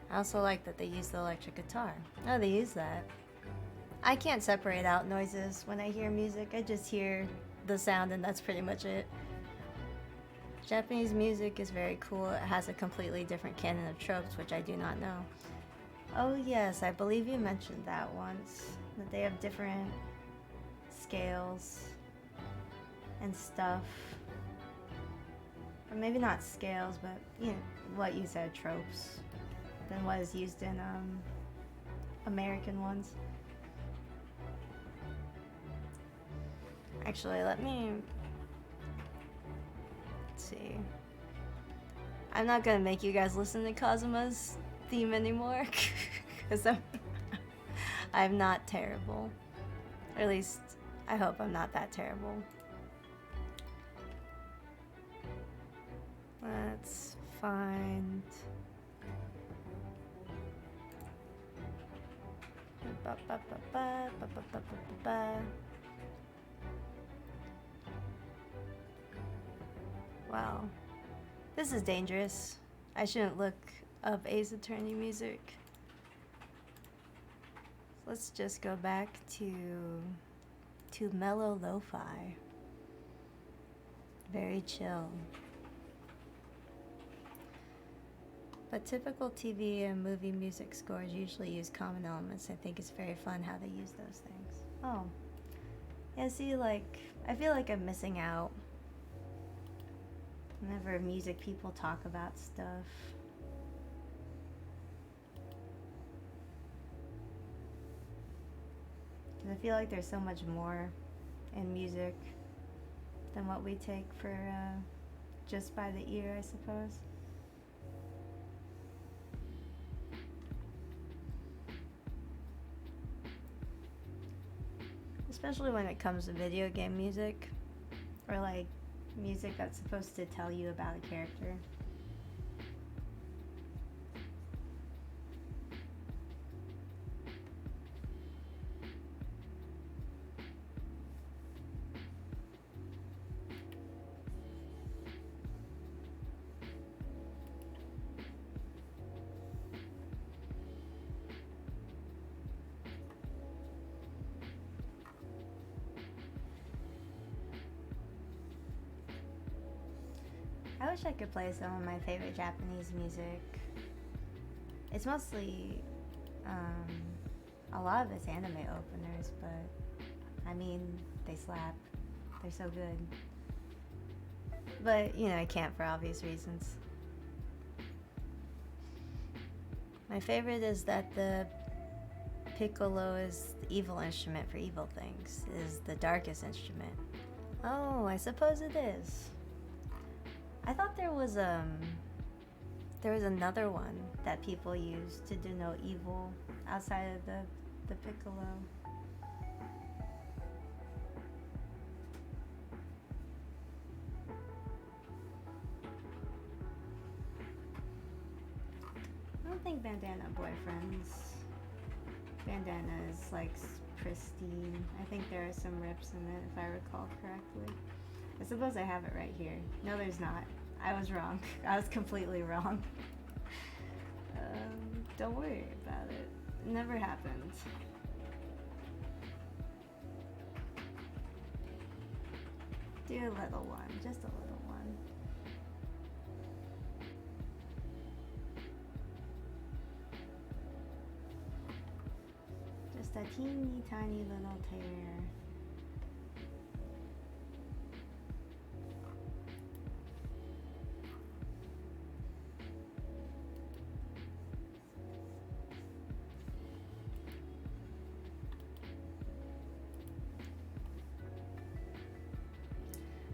I also like that they use the electric guitar. Oh, they use that. I can't separate out noises when I hear music. I just hear the sound and that's pretty much it. Japanese music is very cool. It has a completely different canon of tropes, which I do not know. Oh yes, I believe you mentioned that once. That they have different scales and stuff. Or maybe not scales, but you know, what you said, tropes. Than what is used in American ones. Actually, let's see. I'm not gonna make you guys listen to KAZUMAA's theme anymore, because I'm not terrible. Or at least, I hope I'm not that terrible. Let's find... Wow, this is dangerous. I shouldn't look up Ace Attorney music. Let's just go back to mellow lo-fi. Very chill. But typical TV and movie music scores usually use common elements. I think it's very fun how they use those things. Oh. Yeah, see, like, I feel like I'm missing out whenever music people talk about stuff. Because I feel like there's so much more in music than what we take for just by the ear, I suppose. Especially when it comes to video game music, or like music that's supposed to tell you about a character. I wish I could play some of my favorite Japanese music. It's mostly, a lot of it's anime openers, but I mean, they slap. They're so good. But, you know, I can't for obvious reasons. My favorite is that the piccolo is the evil instrument for evil things, is the darkest instrument. Oh, I suppose it is. I thought there was another one that people use to denote evil outside of the piccolo. I don't think bandana boyfriend's bandana is like pristine. I think there are some rips in it if I recall correctly. I suppose I have it right here. No, there's not. I was wrong. I was completely wrong. Don't worry about it. It never happened. Do a little one, just a little one. Just a teeny tiny little tear.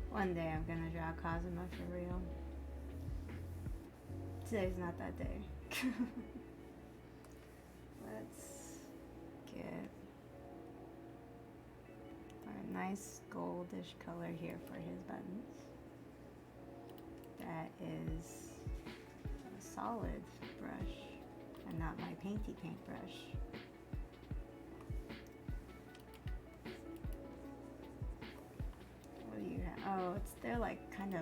One day I'm gonna draw KAZUMAAA for real. Today's not that day. Let's get a nice goldish color here for his buttons. That is a solid brush and not my painty paintbrush. What do you have? Oh, they're like kind of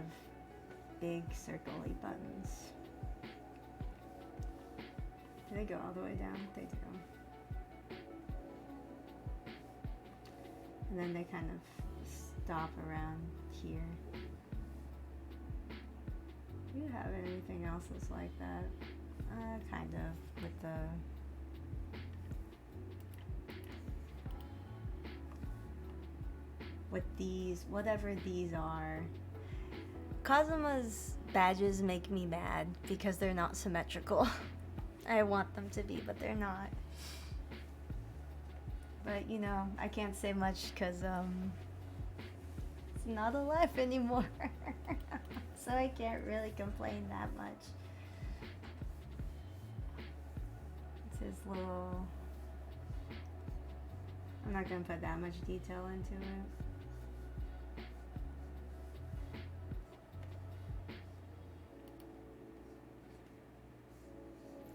big circle-y buttons. Do they go all the way down? They do. And then they kind of stop around here. Do you have anything else that's like that? Kind of, with the... with these, whatever these are. KAZUMAA's badges make me mad because they're not symmetrical. I want them to be, but they're not. But, you know, I can't say much because, it's not alive anymore. So I can't really complain that much. It's his little... I'm not gonna put that much detail into it.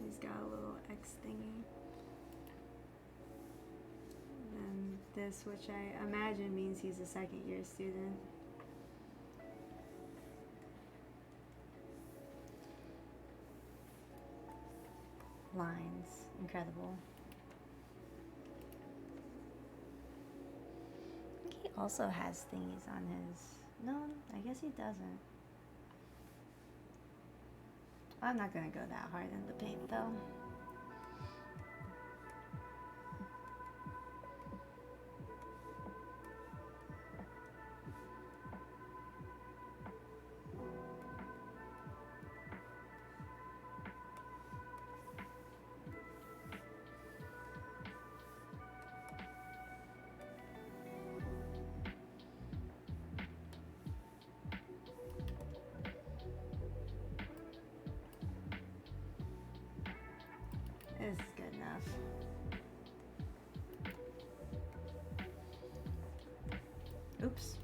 He's got a little X thingy. And this, which I imagine means he's a second year student. Lines, incredible. I think he also has thingies on his... No, I guess he doesn't. I'm not gonna go that hard in the paint though. This is good enough. Oops.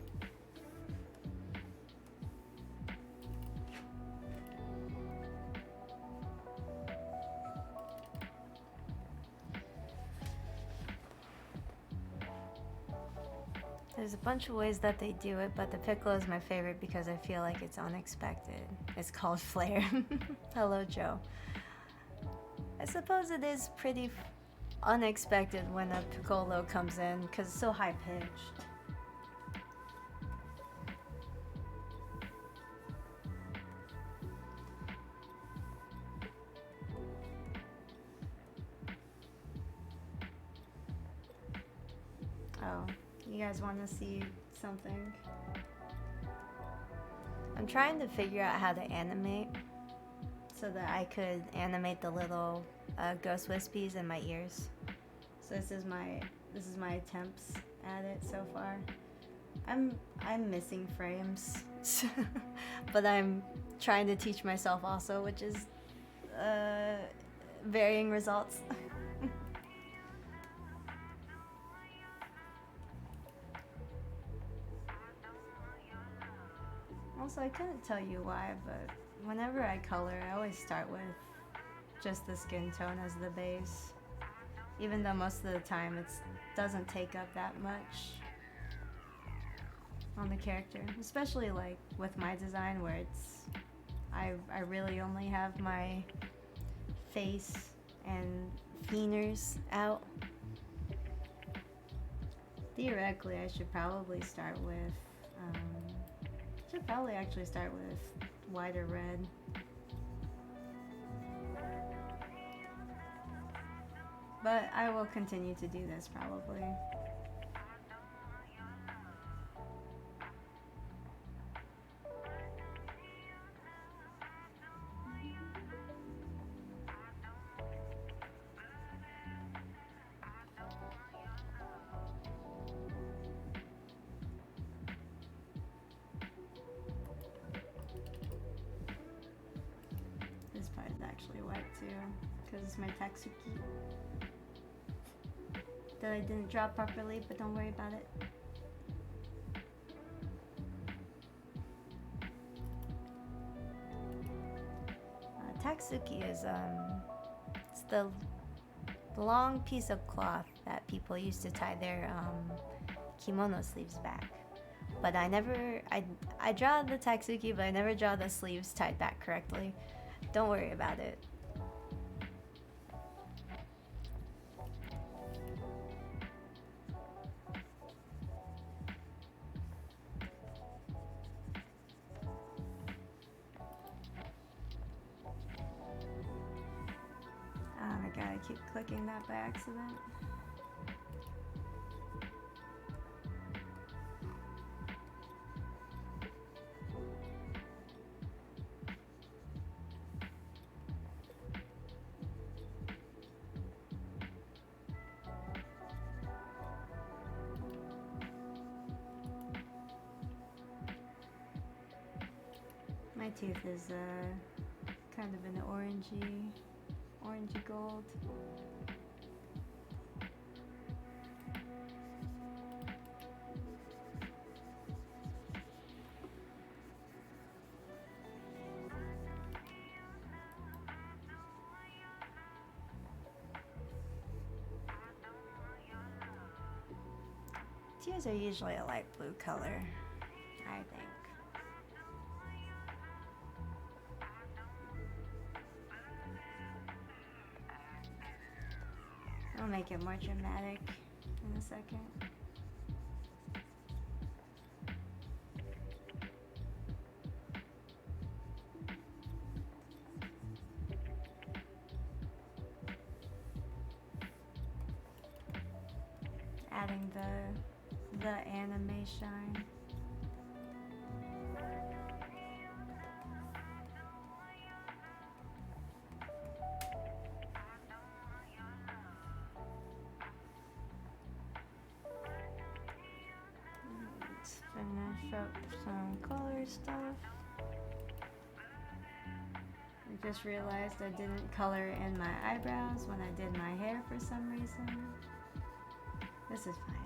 There's a bunch of ways that they do it, but the piccolo is my favorite because I feel like it's unexpected. It's called Flare. Hello, Joe. I suppose it is pretty unexpected when a piccolo comes in because it's so high-pitched. Oh, you guys want to see something? I'm trying to figure out how to animate so that I could animate the little ghost wispies in my ears. So this is my attempts at it so far. I'm missing frames, but I'm trying to teach myself also, which is varying results. Also, I couldn't tell you why, but whenever I color, I always start with just the skin tone as the base, even though most of the time it doesn't take up that much on the character, especially like with my design where it's I really only have my face and feelers out. Theoretically, I should probably start with should probably actually start with white or red. But I will continue to do this probably. This part is actually white too, because it's my Tatsuki that I didn't draw properly, but don't worry about it. Tatsuki is it's the long piece of cloth that people used to tie their kimono sleeves back. But I draw the Tatsuki, but I never draw the sleeves tied back correctly. Don't worry about it. Oh my god, I keep clicking that by accident. My tooth is kind of an orangey gold. Tears are usually a light blue color, I think. I'll make it more dramatic in a second. Adding the anime shine. Let's finish up some color stuff. I just realized I didn't color in my eyebrows when I did my hair for some reason. This is fine.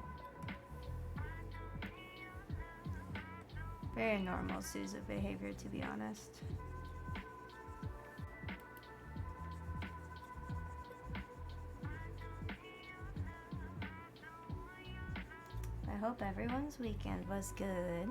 Very normal Suzu behavior, to be honest. I hope everyone's weekend was good.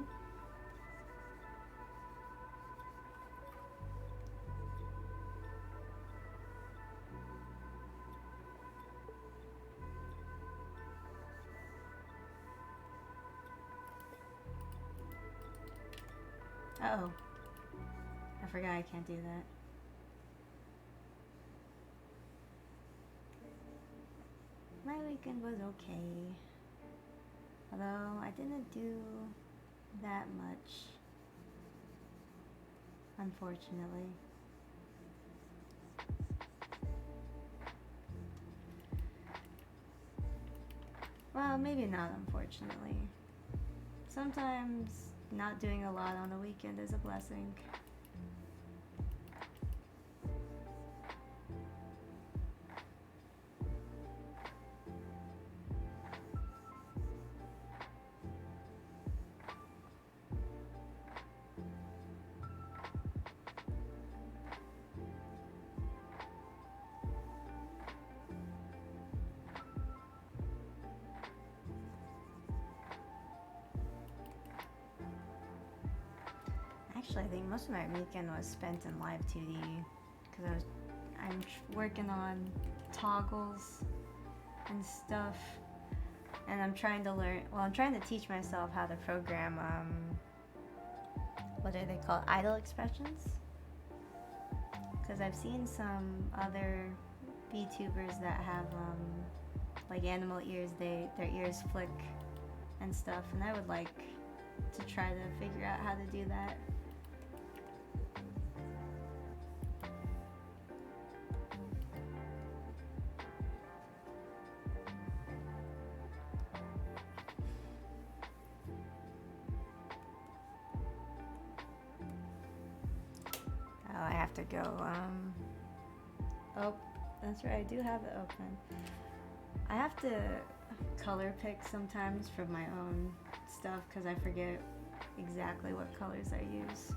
Uh-oh. I forgot I can't do that. My weekend was okay. Although I didn't do that much, unfortunately. Well, maybe not unfortunately. Sometimes not doing a lot on the weekend is a blessing. Actually, I think most of my weekend was spent in live 2D because I'm working on toggles and stuff, and I'm trying to learn. Well, I'm trying to teach myself how to program. What are they called? Idle expressions. Because I've seen some other VTubers that have like animal ears. Their ears flick and stuff, and I would like to try to figure out how to do that. Oh, I have to go. Oh, that's right. I do have it open. I have to color pick sometimes for my own stuff because I forget exactly what colors I use,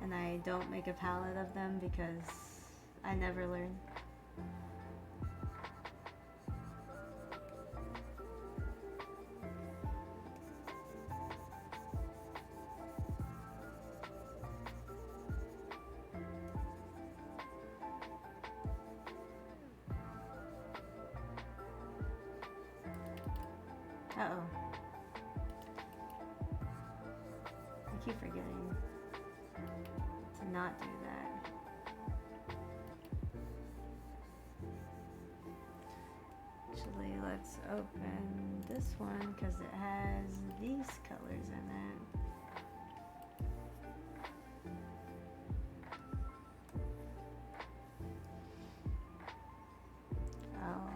and I don't make a palette of them because I never learn. Uh-oh. I keep forgetting to not do that. Actually, let's open this one because it has these colors in it. Oh.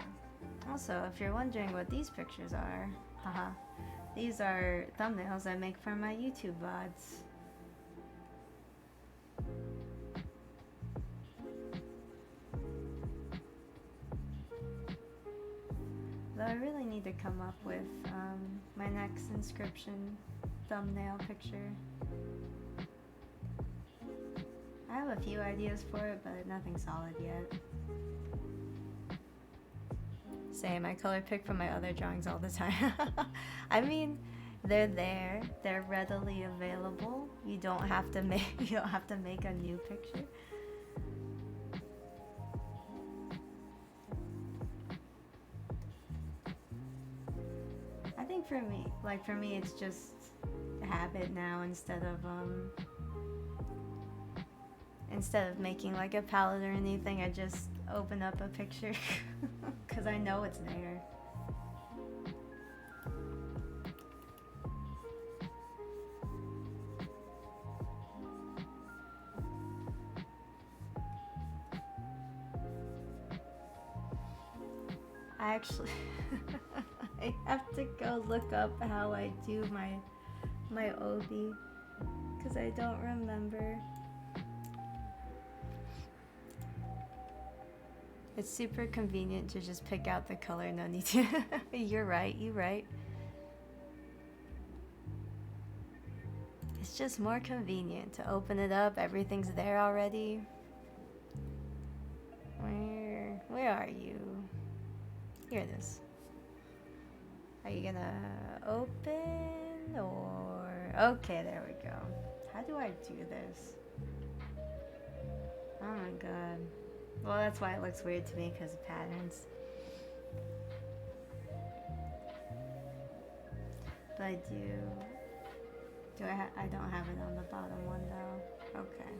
Also, if you're wondering what these pictures are, haha, these are thumbnails I make for my YouTube VODs. Though I really need to come up with my next inscription thumbnail picture. I have a few ideas for it, but nothing solid yet. Same, I color pick from my other drawings all the time. I mean, they're there, they're readily available. You don't have to make a new picture. I think for me, it's just a habit now instead of making like a palette or anything. I just open up a picture because I know it's there. I actually I have to go look up how I do my obi because I don't remember. It's super convenient to just pick out the color, no need to. You're right. It's just more convenient to open it up. Everything's there already. Where are you? Here it is. Are you gonna open or... Okay, there we go. How do I do this? Oh my god. Well, that's why it looks weird to me, because of patterns. But I do. I don't have it on the bottom one though. Okay.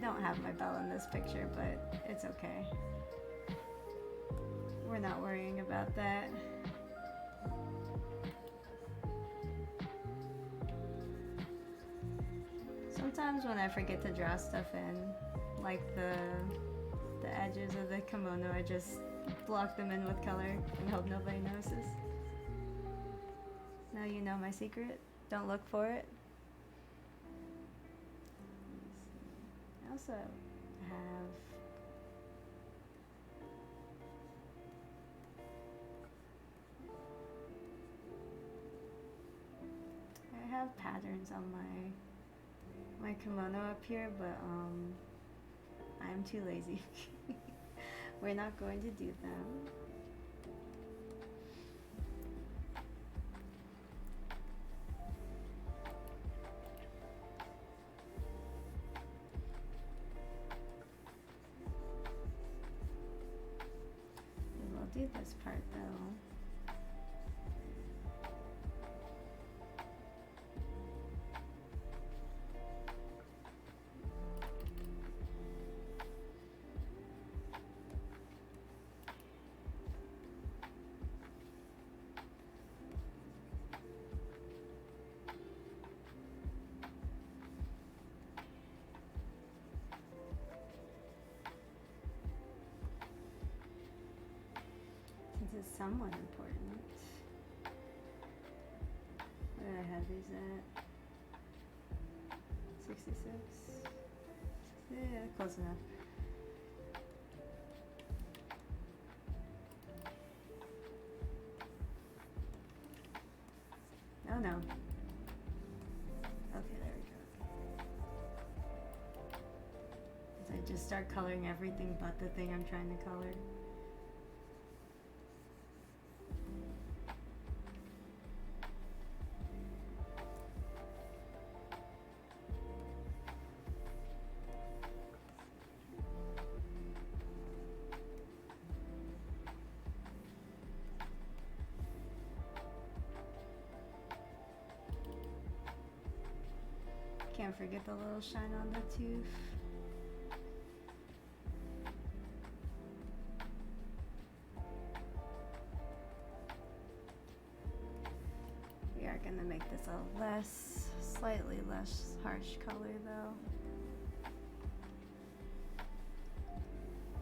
don't have my bell in this picture, but it's okay. We're not worrying about that. Sometimes when I forget to draw stuff in, like the edges of the kimono, I just block them in with color and hope nobody notices. Now you know my secret. Don't look for it. I also have patterns on my kimono up here, but I'm too lazy. We're not going to do them. We will do this part though. Is somewhat important. Where did I have these at? 66? Yeah, close enough. Oh no. Okay, there we go. I just start coloring everything but the thing I'm trying to color. Can't forget the little shine on the tooth. We are gonna make this a slightly less harsh color though.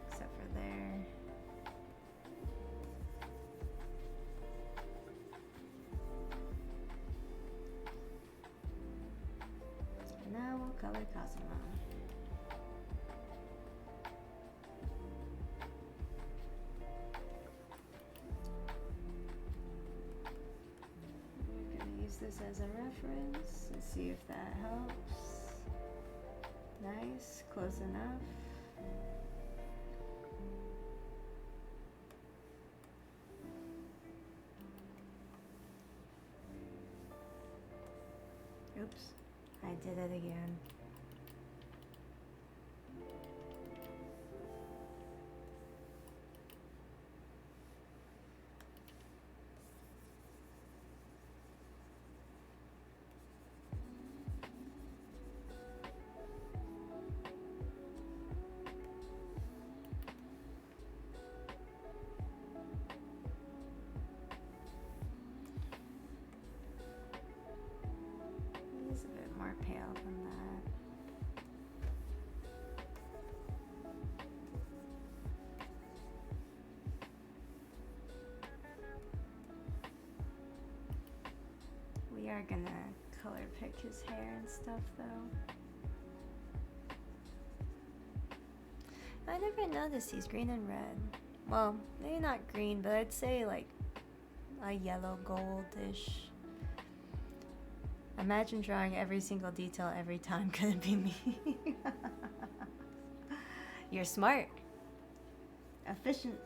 Except for there. Now we'll color KAZUMAAA. We're going to use this as a reference and see if that helps. Nice, close enough. Oops. I did it again. He's a bit more pale than that. We are gonna color pick his hair and stuff though. I never noticed he's green and red. Well, maybe not green, but I'd say like a yellow goldish. Imagine drawing every single detail every time. Couldn't be me. You're smart. Efficient.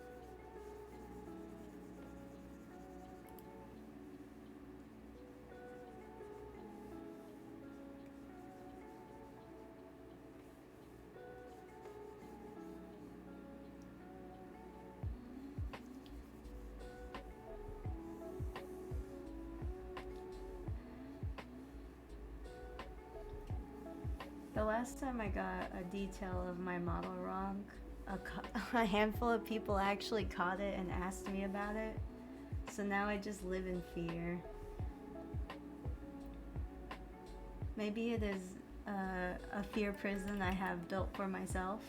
The last time I got a detail of my model wrong, a handful of people actually caught it and asked me about it. So now I just live in fear. Maybe it is a fear prison I have built for myself,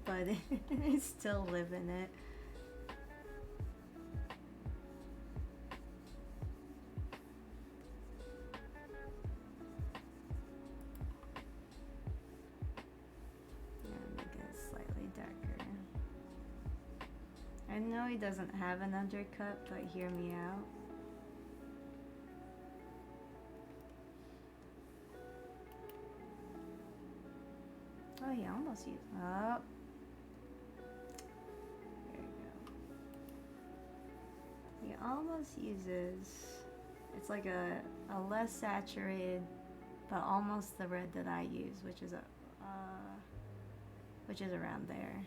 but I still live in it. I know he doesn't have an undercut, but hear me out. Oh, he almost used. Oh. There you go. He almost uses. It's like a less saturated, but almost the red that I use, which is around there.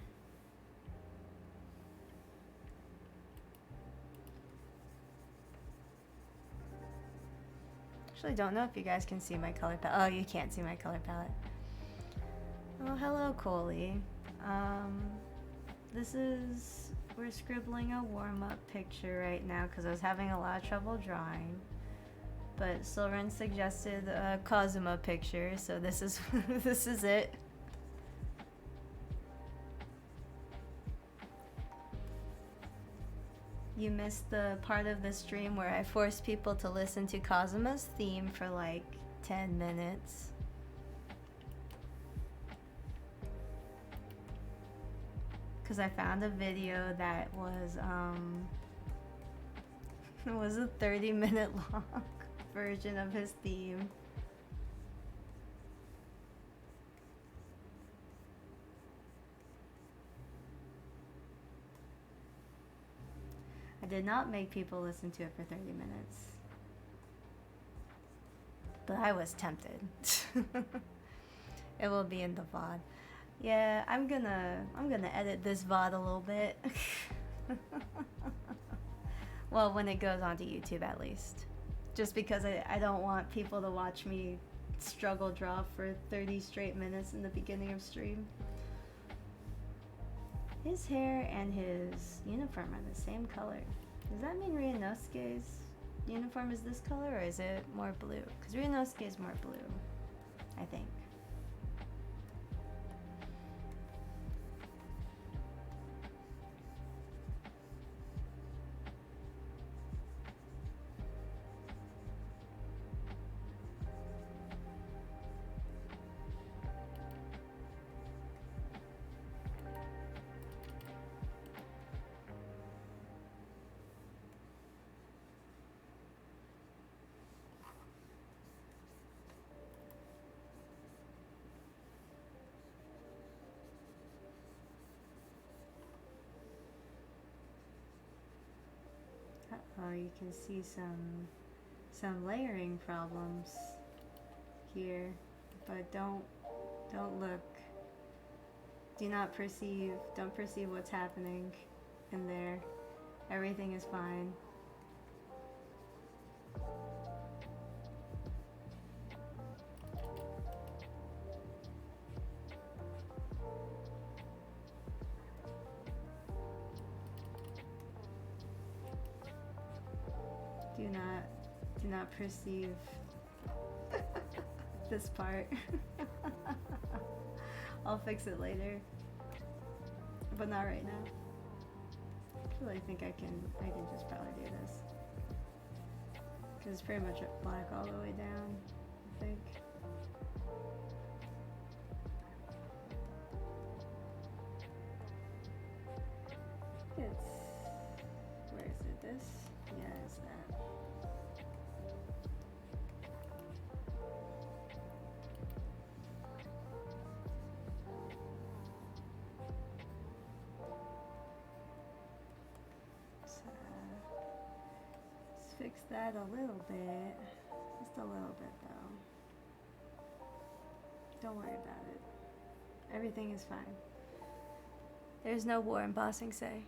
Actually, don't know if you guys can see my color palette. Oh, you can't see my color palette. Oh, hello, Coley. We're scribbling a warm-up picture right now because I was having a lot of trouble drawing. But Silren suggested a KAZUMAAA picture, so this is this is it. You missed the part of the stream where I forced people to listen to KAZUMAAA's theme for like 10 minutes. Because I found a video that was it was a 30-minute long version of his theme. I did not make people listen to it for 30 minutes. But I was tempted. It will be in the VOD. Yeah, I'm gonna edit this VOD a little bit. Well, when it goes onto YouTube at least. Just because I don't want people to watch me struggle draw for 30 straight minutes in the beginning of stream. His hair and his uniform are the same color. Does that mean Ryunosuke's uniform is this color, or is it more blue? Because Ryunosuke is more blue, I think. Oh, you can see some layering problems here, but don't look. Don't perceive what's happening in there. Everything is fine. Do not perceive this part. I'll fix it later, but not right now. I think I can just probably do this because it's pretty much black all the way down, I think. Where is it? This? Yeah, it's that. Fix that a little bit. Just a little bit though. Don't worry about it. Everything is fine. There's no war in Ba Sing Se.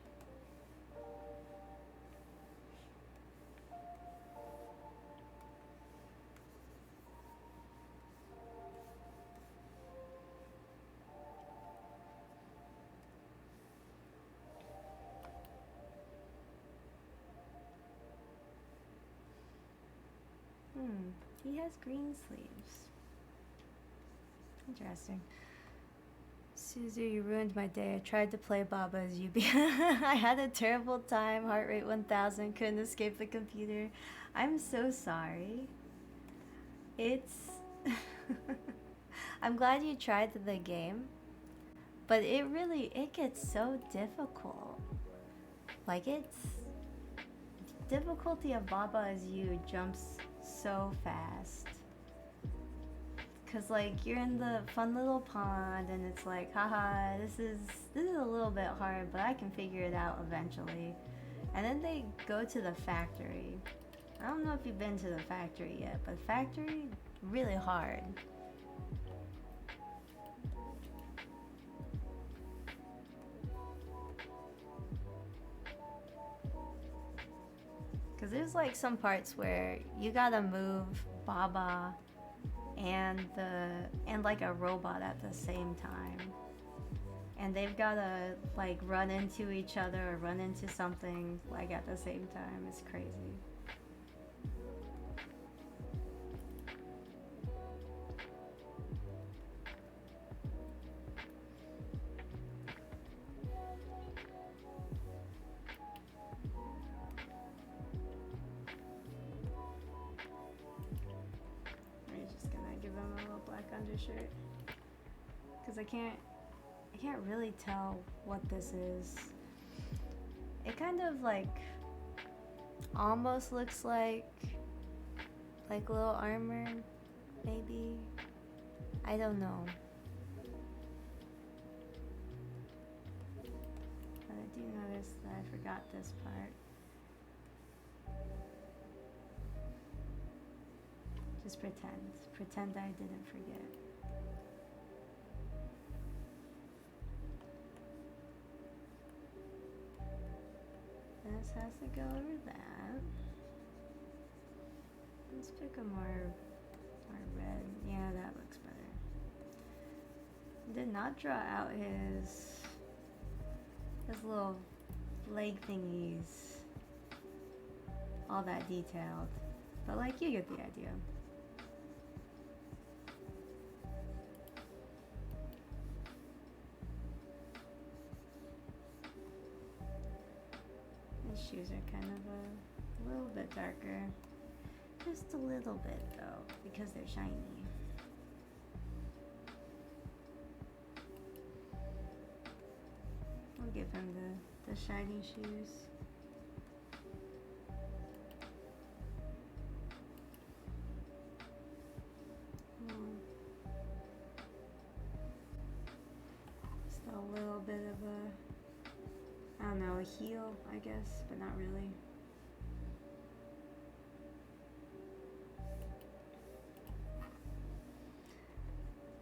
He has green sleeves. Interesting. Suzu, you ruined my day. I tried to play Baba as you. I had a terrible time. Heart rate 1000. Couldn't escape the computer. I'm so sorry. It's... I'm glad you tried the game. But it gets so difficult. Like, it's... Difficulty of Baba as you jumps so fast. Cause like you're in the fun little pond and it's like, haha, this is a little bit hard, but I can figure it out eventually. And then they go to the factory. I don't know if you've been to the factory yet, but factory, really hard. Cause there's like some parts where you gotta move Baba and like a robot at the same time, and they've gotta like run into each other or run into something like at the same time. It's crazy. Undershirt, because I can't really tell what this is. It kind of like almost looks like little armor, maybe. I don't know. But I do notice that I forgot this part. Just pretend I didn't forget. This has to go over that. Let's pick a more red. Yeah, that looks better. Did not draw out his little leg thingies all that detailed, but like you get the idea. Shoes are kind of a little bit darker. Just a little bit though, because they're shiny. We'll give him the shiny shoes. Just a little bit of a, I don't know, a heel, I guess, but not really.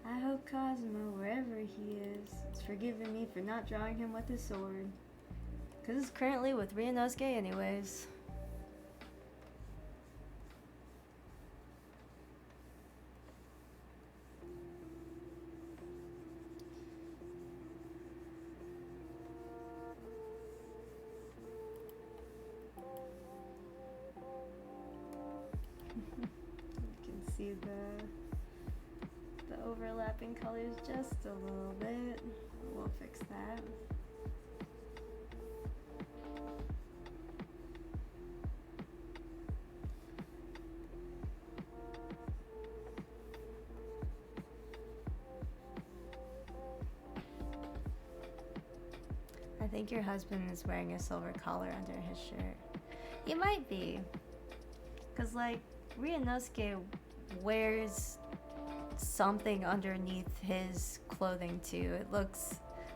I hope KAZUMAAA, wherever he is forgiving me for not drawing him with his sword. Because it's currently with Ryunosuke anyways. You can see the overlapping colors just a little bit. We'll fix that. I think your husband is wearing a silver collar under his shirt. He might be. Because, like, Ryunosuke wears something underneath his clothing, too.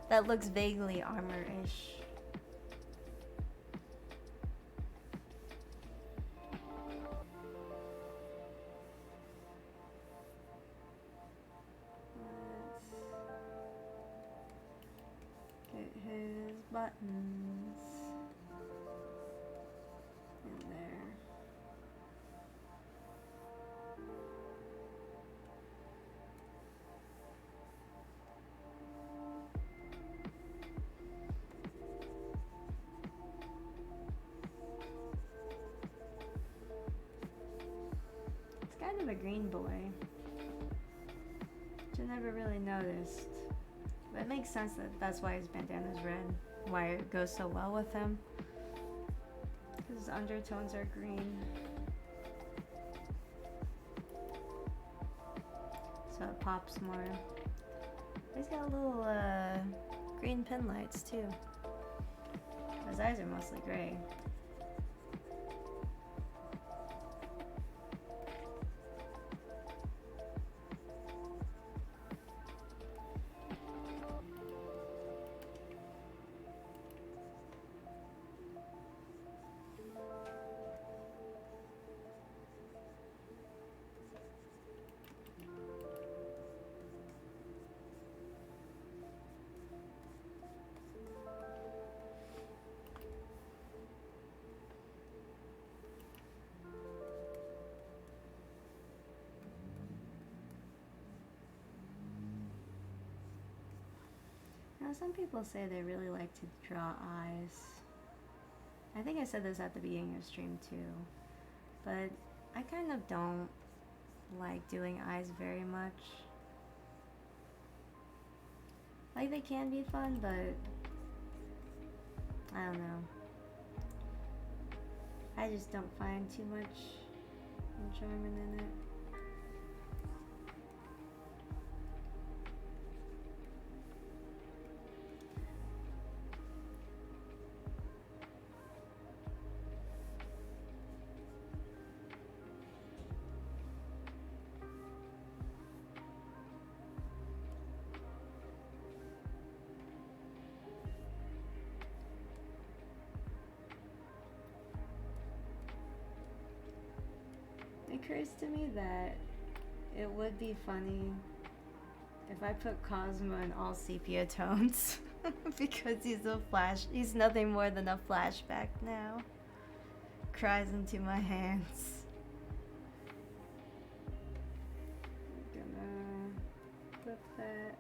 That looks vaguely armor-ish. Let's get his buttons in there. of a green boy, which I never really noticed. But it makes sense that that's why his bandana's red, why it goes so well with him. His undertones are green. So it pops more. He's got little green pin lights too. His eyes are mostly gray. Now, some people say they really like to draw eyes. I think I said this at the beginning of stream too, but I kind of don't like doing eyes very much. Like, they can be fun, but I don't know. I just don't find too much enjoyment in it. It occurs to me that it would be funny if I put KAZUMAAA in all sepia tones because he's nothing more than a flashback now. Cries into my hands. I'm gonna flip that.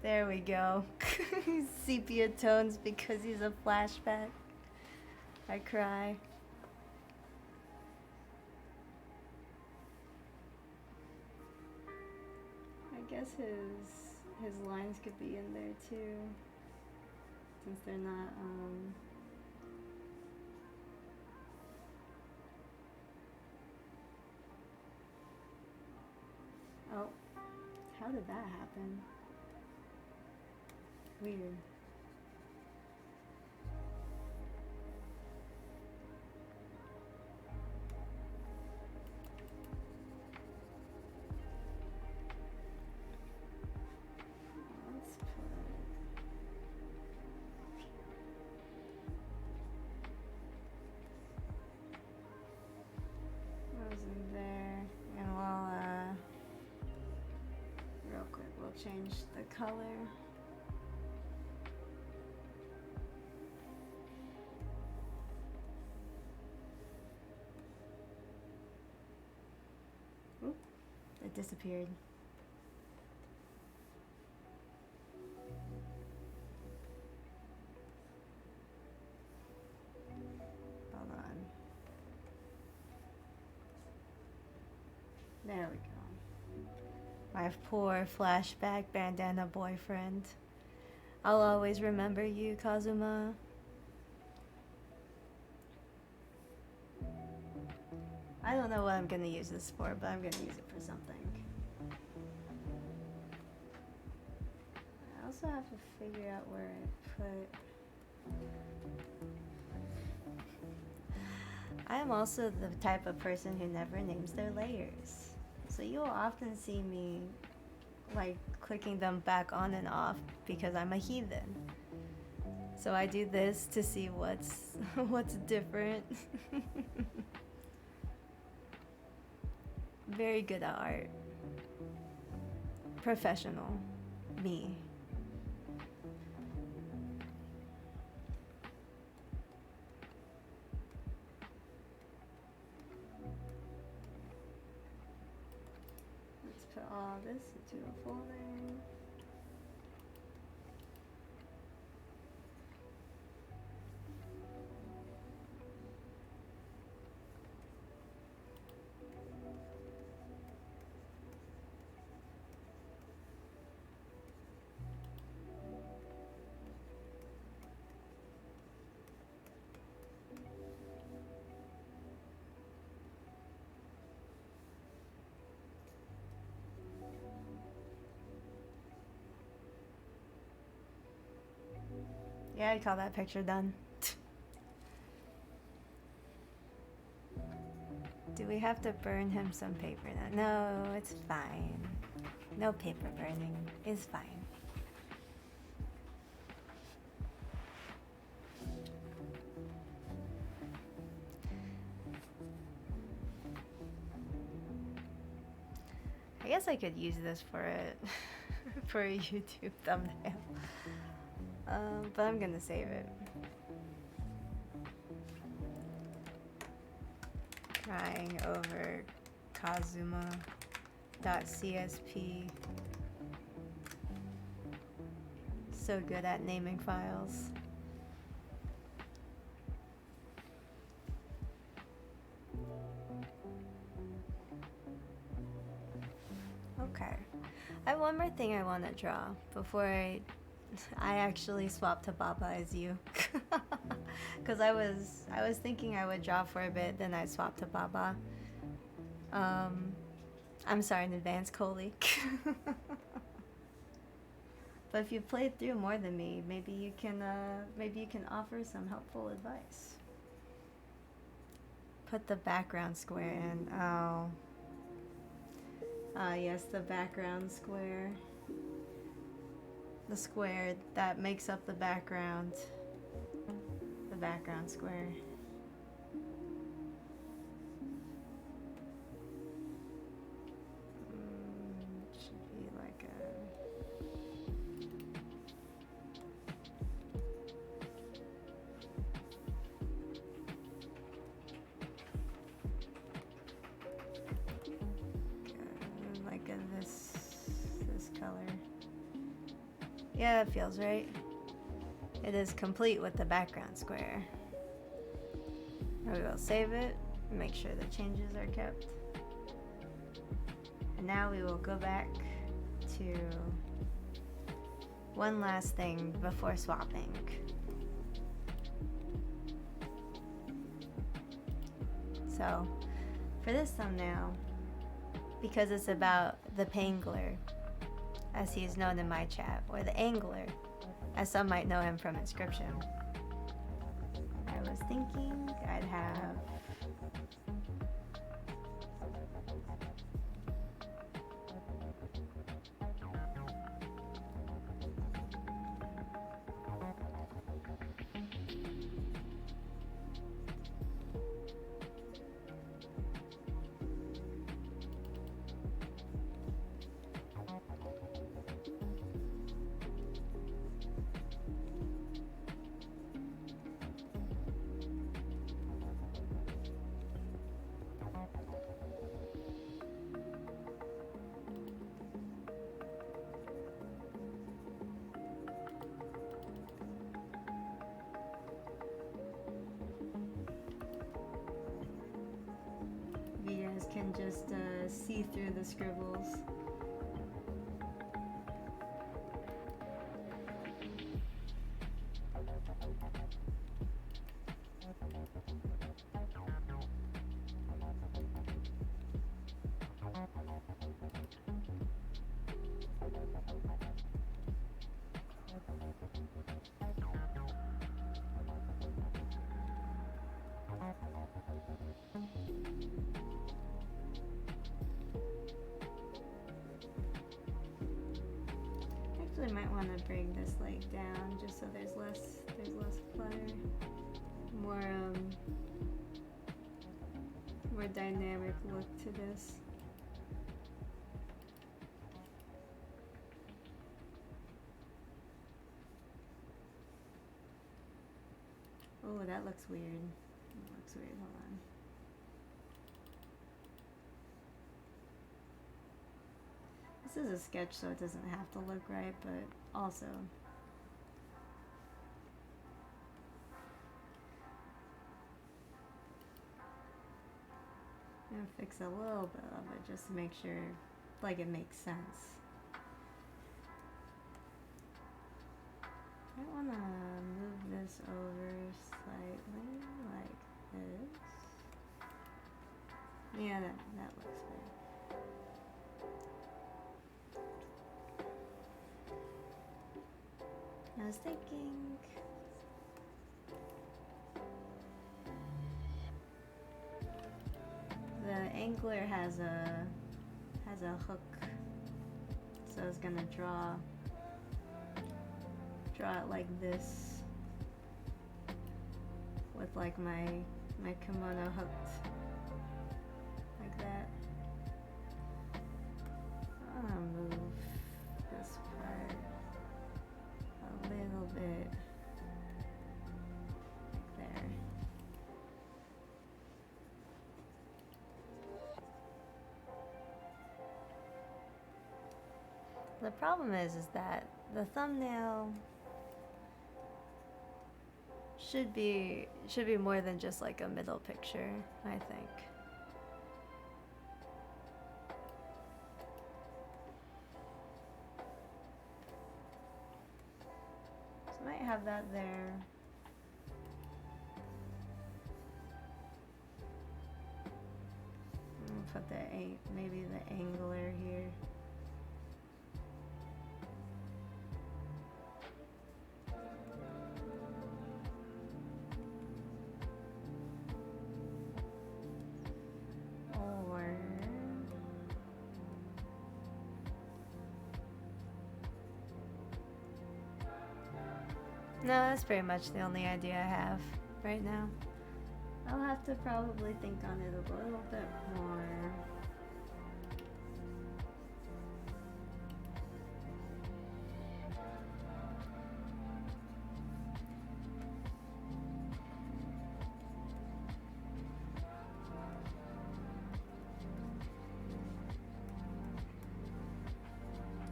There we go. Sepia tones because he's a flashback. I cry. I guess his lines could be in there too, since they're not oh, how did that happen? Weird. Change the color. Oop, it disappeared. Hold on. There we go. My poor flashback bandana boyfriend. I'll always remember you, KAZUMAAA. I don't know what I'm gonna use this for, but I'm gonna use it for something. I also have to figure out where I put... I am also the type of person who never names their layers. So you'll often see me like clicking them back on and off because I'm a heathen. So I do this to see what's different. Very good at art. Professional. Me. Put all this into a folder. Yeah, I'd call that picture done. Do we have to burn him some paper now? No, it's fine. No paper burning. It's fine. I guess I could use this for for a YouTube thumbnail. But I'm gonna save it. Crying over KAZUMAAA.csp. So good at naming files. Okay. I have one more thing I want to draw before I actually swap to Baba as you. Because I was thinking I would draw for a bit, then I swapped to Baba. I'm sorry in advance, Coley. But if you've played through more than me, maybe you can offer some helpful advice. Put the background square in. Oh. Yes, the background square. The square that makes up the background. The background square. Should be like a... like a this color. Yeah, that feels right. It is complete with the background square. We will save it, make sure the changes are kept. And now we will go back to one last thing before swapping. So, for this thumbnail, because it's about the Pangler, as he is known in my chat, or the Angler, as some might know him from Inscription, I was thinking I'd have you guys can just see through the scribbles. Actually, might want to bring this like down just so there's less clutter, more dynamic look to this. Oh, that looks weird. That looks weird. Hold on. This is a sketch, so it doesn't have to look right, but also I'm gonna fix a little bit of it just to make sure like it makes sense. I want to move this over slightly like this. Yeah, that looks good. I was thinking angler has a hook, so I was gonna draw it like this, with like my kimono hooked like that. I'm gonna move this part a little bit like there. The problem is that the thumbnail should be more than just like a middle picture, I think. So I might have that there. I'll put maybe the angler here. No, that's pretty much the only idea I have right now. I'll have to probably think on it a little bit more.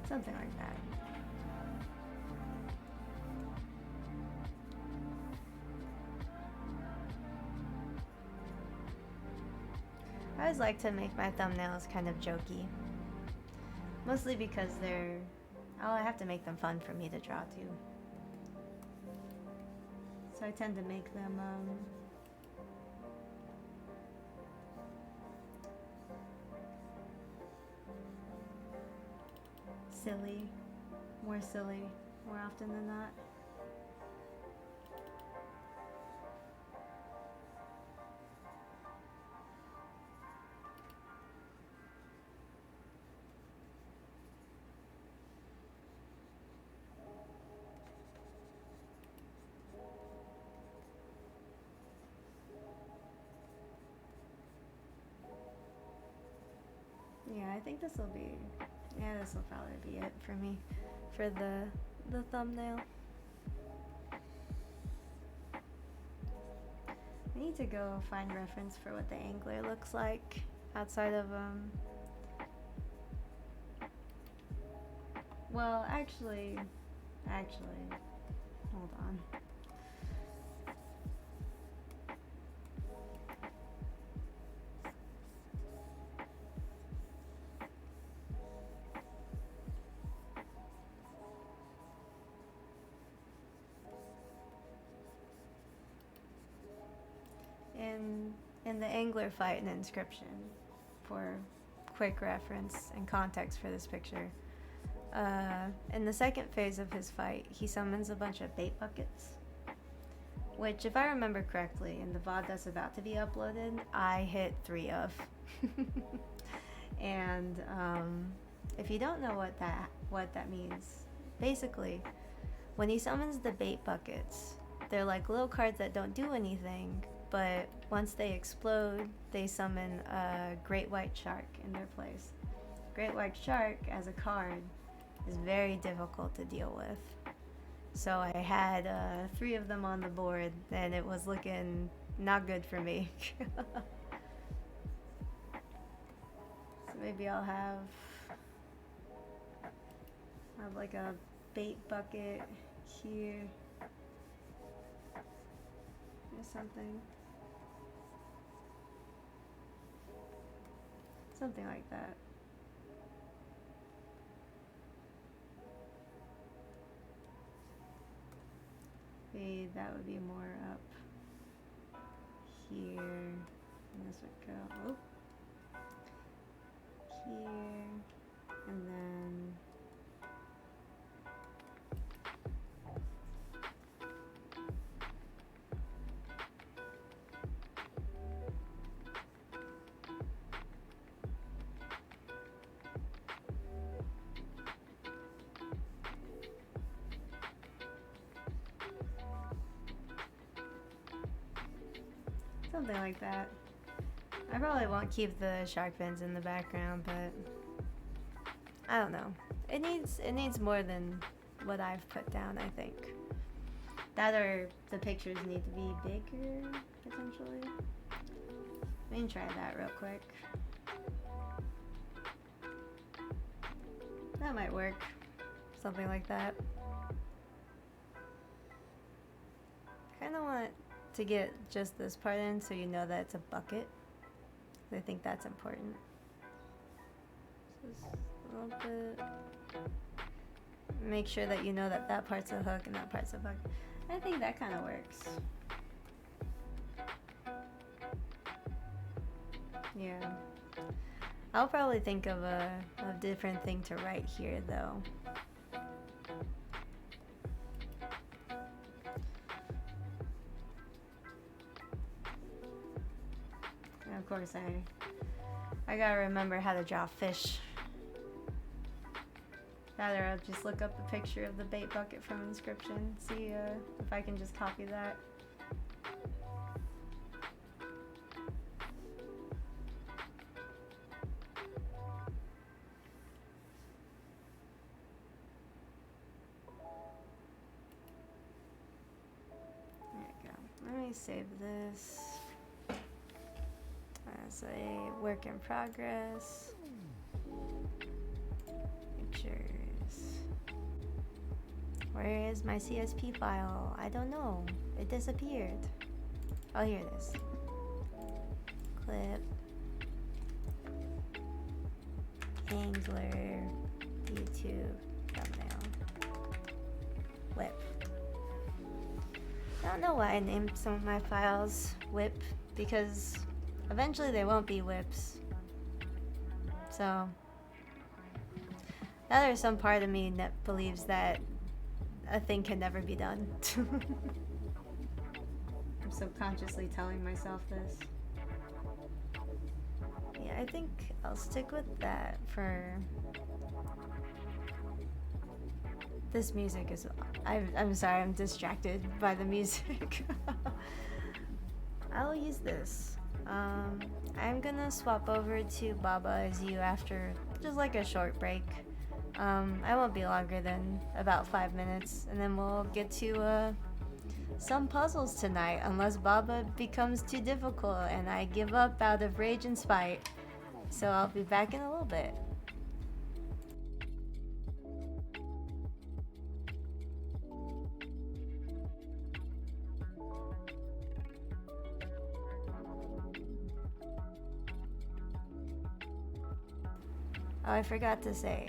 Something like that. I always like to make my thumbnails kind of jokey. Mostly because I have to make them fun for me to draw too. So I tend to make them silly, more often than not. Yeah, I think this will probably be it for me for the thumbnail. I need to go find reference for what the angler looks like outside of well, actually, hold on. In the angler fight and inscription, for quick reference and context for this picture, in the second phase of his fight, he summons a bunch of bait buckets, which, if I remember correctly, in the VOD that's about to be uploaded, I hit 3 of. And if you don't know what that means, basically, when he summons the bait buckets, they're like little cards that don't do anything, but once they explode, they summon a great white shark in their place. Great white shark as a card is very difficult to deal with. So I had 3 of them on the board, and it was looking not good for me. So maybe I'll have like a bait bucket here or something. Something like that. Maybe that would be more up here. And this would go here, and then Something like that. I probably won't keep the shark fins in the background, but I don't know. It needs more than what I've put down, I think. That or the pictures need to be bigger, potentially. Let me try that real quick. That might work. Something like that. I kind of want to get just this part in so you know that it's a bucket. I think that's important. Just a little bit. Make sure that you know that that part's a hook and that part's a bucket. I think that kind of works. Yeah. I'll probably think of a different thing to write here though. And of course I gotta remember how to draw fish. Rather, I'll just look up a picture of the bait bucket from Inscription, see if I can just copy that. There we go. Let me save this as a work in progress. Pictures. Where is my CSP file? I don't know. It disappeared. Oh, here it is. Clip. Angler. YouTube. Thumbnail. Whip. I don't know why I named some of my files whip, because eventually they won't be whips. So, now there's some part of me that believes that a thing can never be done. I'm subconsciously telling myself this. Yeah, I think I'll stick with that for... This music is... I'm sorry, I'm distracted by the music. I'll use this. I'm gonna swap over to Baba as you after just like a short break. I won't be longer than about 5 minutes, and then we'll get to some puzzles tonight, unless Baba becomes too difficult and I give up out of rage and spite. So I'll be back in a little bit. Oh, I forgot to say,